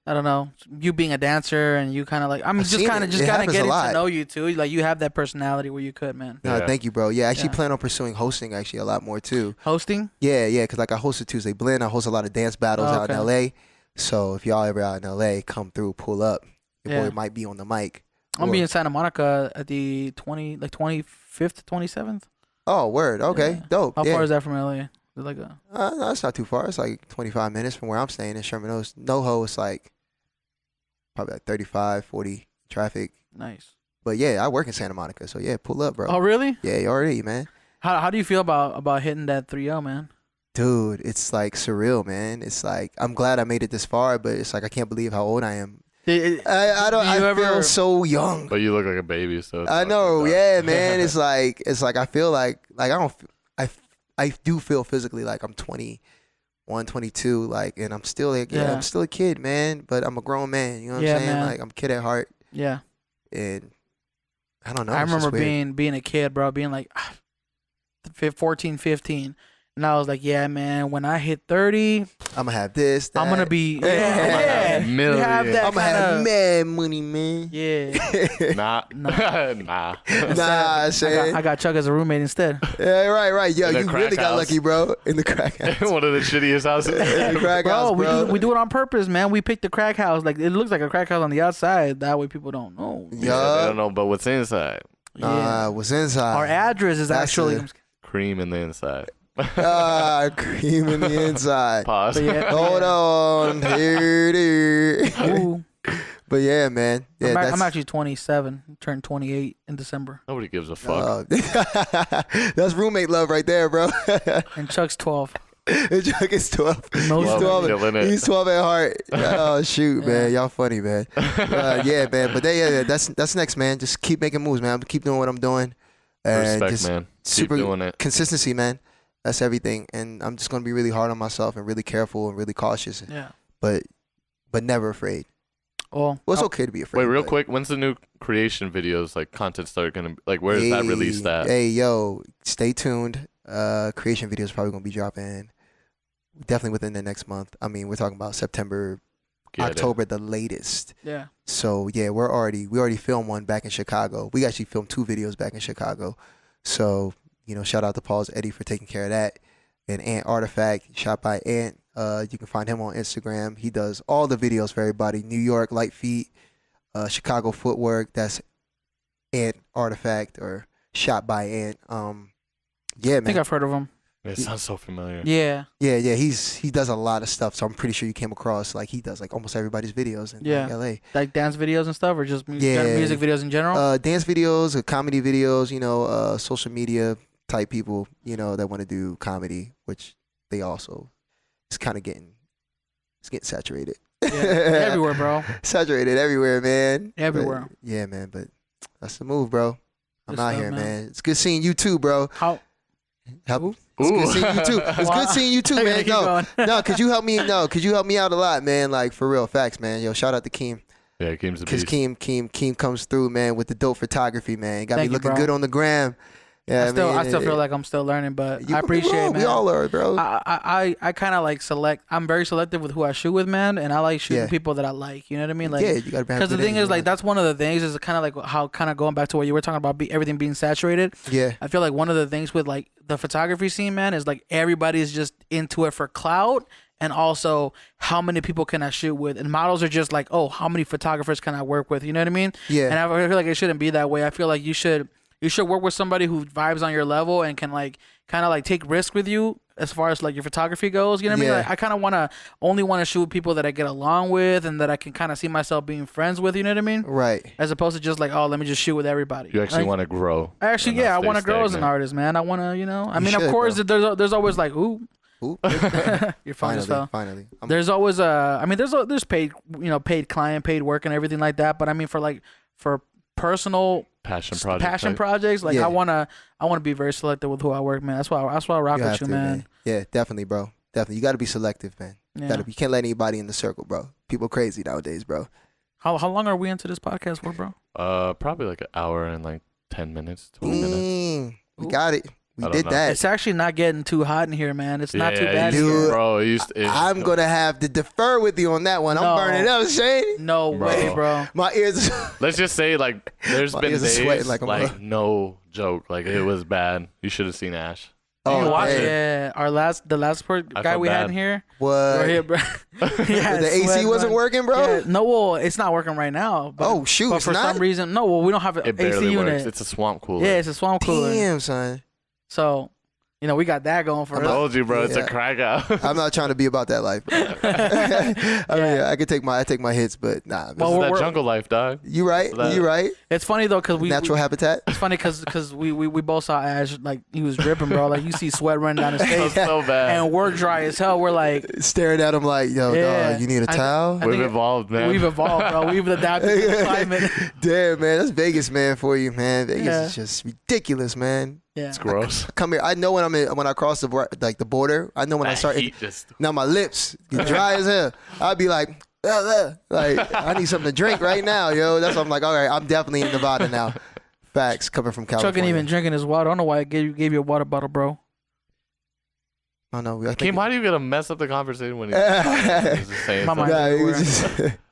I don't know, you being a dancer and you kind of like, I'm just kind of getting to know you too. Like you have that personality where you could, man. No, thank you, bro. Yeah, I actually plan on pursuing hosting actually a lot more too. Hosting? Yeah, because like I host a Tuesday Blend. I host a lot of dance battles out in LA. So if y'all ever out in LA, come through, pull up. Your boy might be on the mic. I'm be in Santa Monica at the 25th to 27th. Oh, word. Okay, dope. How far is that from LA? Is it like no, it's not too far. It's like 25 minutes from where I'm staying in Sherman Oaks. NoHo is like probably like 35, 40 traffic. Nice. But yeah, I work in Santa Monica, so yeah, pull up, bro. Oh, really? Yeah, you already, man. How do you feel about hitting that 3-0, man? Dude, it's like surreal, man. It's like I'm glad I made it this far, but it's like I can't believe how old I am. I feel so young. But you look like a baby, so. I know, yeah, man. It's like I feel like I do feel physically like I'm 21, 22, like, and I'm still like, I'm still a kid, man. But I'm a grown man. You know what I'm saying? Man. Like I'm a kid at heart. Yeah. And I don't know. I remember being a kid, bro, being like 14, 15. And I was like, yeah, man, when I hit 30, I'm going to have this, that. I'm going to be, million. You have that I'm going to have mad money, man. Yeah. Nah. Nah, I got Chuck as a roommate instead. Yeah, right. Yo, you really got house. lucky, bro. In the crack house. One of the shittiest houses. In the crack house, bro. We do it on purpose, man. We picked the crack house. Like, it looks like a crack house on the outside. That way people don't know. Yeah, they don't know, but what's inside? What's inside? Our address is actually cream in the inside. Cream in the inside. Pause. Hold on. Ooh. But yeah, man. Yeah, I'm actually 27. Turned 28 in December. Nobody gives a fuck. That's roommate love right there, bro. And Chuck's 12. Chuck is 12. He's 12. He's 12 at heart. Oh shoot, man. Y'all funny, man. Yeah, man. But that's next, man. Just keep making moves, man. Keep doing what I'm doing. And Respect, just man. Super keep doing it. Consistency, man. That's everything. And I'm just gonna be really hard on myself and really careful and really cautious. Yeah. But never afraid. Well, it's okay to be afraid. Wait, real quick. When's the new creation videos like content start gonna like? Where is that released at? Hey, yo, stay tuned. Creation videos probably gonna be dropping definitely within the next month. I mean, we're talking about September, October, the latest. Yeah. So yeah, we already filmed one back in Chicago. We actually filmed 2 videos back in Chicago. So shout out to Paul's Eddie for taking care of that. And Ant Artifact, shot by Ant. You can find him on Instagram. He does all the videos for everybody. New York Light Feet, Chicago Footwork. That's Ant Artifact or shot by Ant. Yeah, man. I think I've heard of him. It sounds so familiar. Yeah. Yeah. He does a lot of stuff. So I'm pretty sure you came across like he does like almost everybody's videos in LA. Like dance videos and stuff, or just music videos in general. Dance videos, comedy videos. Social media type people. That want to do comedy, which they also it's kind of getting saturated. Yeah, everywhere, bro. Saturated everywhere, man. Everywhere. But, yeah, man. But that's the move, bro. I'm out here, man. man. It's good seeing you too, bro. Ooh. It's good seeing you too. It's good seeing you too, man. No, could you help me? No, could you help me out a lot, man? Like for real, facts, man. Yo, shout out to Keem. Yeah, Keem's the beast. Because Keem comes through, man, with the dope photography, man. Got me looking good on the gram. Yeah, I still feel like I'm still learning, but I appreciate it, man. We all are, bro. I kind of like select. I'm very selective with who I shoot with, man, and I like shooting people that I like. You know what I mean? Like, yeah, you gotta. Because the thing is, like, that's one of the things is kind of like how kind of going back to what you were talking about, everything being saturated. Yeah. I feel like one of the things with like the photography scene, man, is like everybody's just into it for clout. And also, how many people can I shoot with? And models are just like, oh, how many photographers can I work with? You know what I mean? Yeah. And I feel like it shouldn't be that way. I feel like you should work with somebody who vibes on your level and can kind of like take risk with you as far as like your photography goes. You know what I mean? Like, I kind of only want to shoot with people that I get along with and that I can kind of see myself being friends with. You know what I mean? Right. As opposed to just like, oh, let me just shoot with everybody. You actually want to grow. I want to grow as an artist, man. I want to, you know. I mean, of course, there's always like, ooh. You're fine as well. Finally. There's always there's paid, you know, paid client, paid work, and everything like that. But I mean, for personal passion projects, like I wanna be very selective with who I work, man. That's why I rock with you, man. Yeah, definitely, bro. Definitely, you got to be selective, man. You can't let anybody in the circle, bro. People crazy nowadays, bro. How long are we into this podcast for, bro? Probably like an hour and like 10 minutes, 20 minutes. We got it. We did that. It's actually not getting too hot in here, man. It's not too bad. Dude, bro, I'm going to have to defer with you on that one. I'm burning up, Shane. No way, bro. My ears. Let's just say, like, there's been days, like no joke. Like, it was bad. You should have seen Ash. Oh, yeah. The last guy we had in here. What? Here, bro. The AC wasn't working, bro? Yeah, no, well, it's not working right now. But, shoot. But for some reason, we don't have an AC unit. Works. It's a swamp cooler. Yeah, it's a swamp cooler. Damn, son. So, you know, we got that going for us. I told you, bro. It's a crack out. I'm not trying to be about that life, bro. I mean, I could take my hits, but nah. This is that jungle life, dog. You right. You right. It's funny, though, because natural habitat. It's funny because we both saw Ash, like, he was dripping, bro. Like, you see sweat running down his face. So bad. And we're dry as hell. We're like... staring at him like, yo, dog, you need a towel? We've evolved, man. We've evolved, bro. We've adapted to the climate. Damn, man. That's Vegas, man, for you, man. Vegas is just ridiculous, man. Yeah. It's gross. I come here. I know when I cross the border. I know when I start. Now my lips get dry as hell. I'd be like, I need something to drink right now, yo. That's what I'm like. All right, I'm definitely in Nevada now. Facts coming from California. Chuck ain't even drinking his water. I don't know why I gave you a water bottle, bro. I know. Kim, why do you gotta mess up the conversation when he's the same? I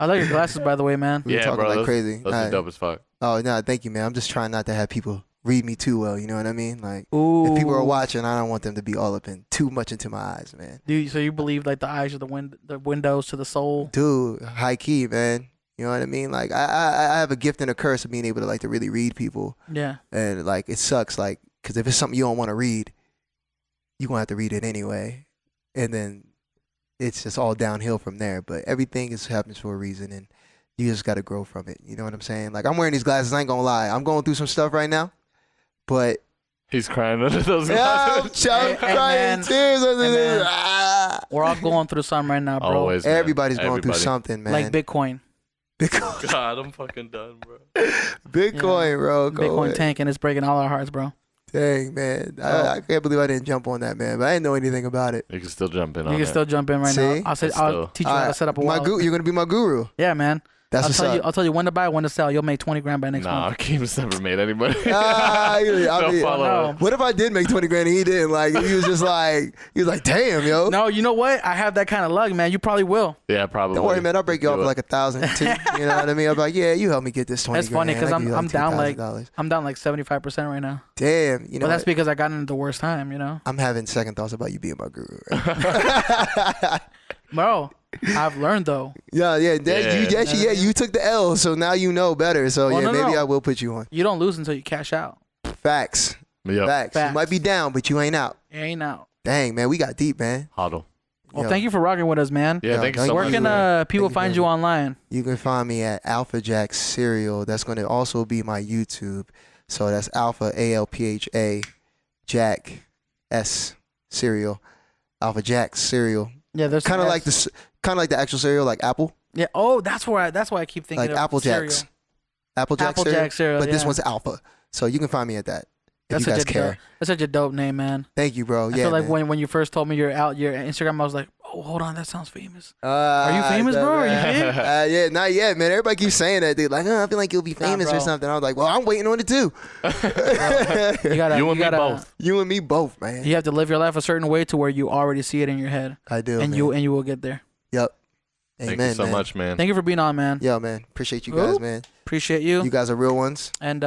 like your glasses, by the way, man. We were talking like crazy. Those are dope as fuck. Oh no, thank you, man. I'm just trying not to have people read me too well, you know what I mean? Like, if people are watching, I don't want them to be all up in too much into my eyes, man. So you believe like the eyes are the windows to the soul? Dude, high key, man. You know what I mean? Like, I have a gift and a curse of being able to really read people. Yeah. And like, it sucks, like, because if it's something you don't want to read, you're gonna have to read it anyway, and then it's just all downhill from there. But everything happens for a reason, and you just gotta grow from it. You know what I'm saying? Like, I'm wearing these glasses. I ain't gonna lie. I'm going through some stuff right now. But he's crying under those glasses. I'm crying tears under this. We're all going through something right now, bro. Always, man. Everybody's going through something, man. Like Bitcoin. God, I'm fucking done, bro. Bitcoin, bro. Bitcoin tanking is breaking all our hearts, bro. Dang, man. I can't believe I didn't jump on that, man. But I didn't know anything about it. You can still jump in on it. You can still jump in right now. I'll teach you how to set up a wallet. You're going to be my guru. Yeah, man. I'll tell you when to buy, when to sell. You'll make 20 grand by next month. Nah, Keem's never made anybody. What if I did make 20 grand and he didn't? Like, he was like, damn, yo. No, you know what? I have that kind of luck, man. You probably will. Yeah, probably. Don't worry, man. I'll break you off for like 1,000 too. You know what I mean? I'm like, yeah, you help me get this 20 That's grand. That's funny because I'm down like $75 right now. Damn, you know. But that's because I got into the worst time, you know. I'm having second thoughts about you being my guru. Right? Bro, I've learned though. Yeah. You took the L, so now you know better. So maybe I will put you on. You don't lose until you cash out. Facts. Yep. Facts. You might be down, but you ain't out. You ain't out. Dang, man, we got deep, man. Hodl. Well, thank you for rocking with us, man. Yeah, thank you so much. Where can people find you online? You can find me at Alpha Jack Cereal. That's going to also be my YouTube. So that's Alpha ALPHA Jack S Cereal. Alpha Jack Cereal. Yeah, there's kind of like the actual cereal, like Apple. Yeah. Oh, that's why I keep thinking like of Apple Jacks. cereal. Apple Jack cereal. But this one's Alpha. So you can find me at that. If you guys care. That's such a dope name, man. Thank you, bro. I feel like when you first told me your Instagram, I was like, oh, hold on, that sounds famous. Are you famous, bro? Are you big? Yeah, not yet, man. Everybody keeps saying that. They're like, I feel like you'll be famous or something. I was like, well, I'm waiting on it too. You and me both. You and me both, man. You have to live your life a certain way to where you already see it in your head. I do, and man. you will get there. Yep. Amen, Thank you so much, man. Thank you for being on, man. Yo, man. Appreciate you guys, man. Appreciate you. You guys are real ones. And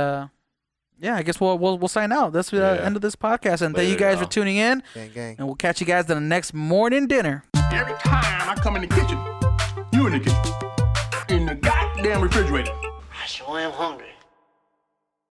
yeah, I guess we'll sign out. That's the end of this podcast. And thank you guys for tuning in. Gang. And we'll catch you guys in the next morning dinner. Every time I come in the kitchen, you in the kitchen. In the goddamn refrigerator. I sure am hungry.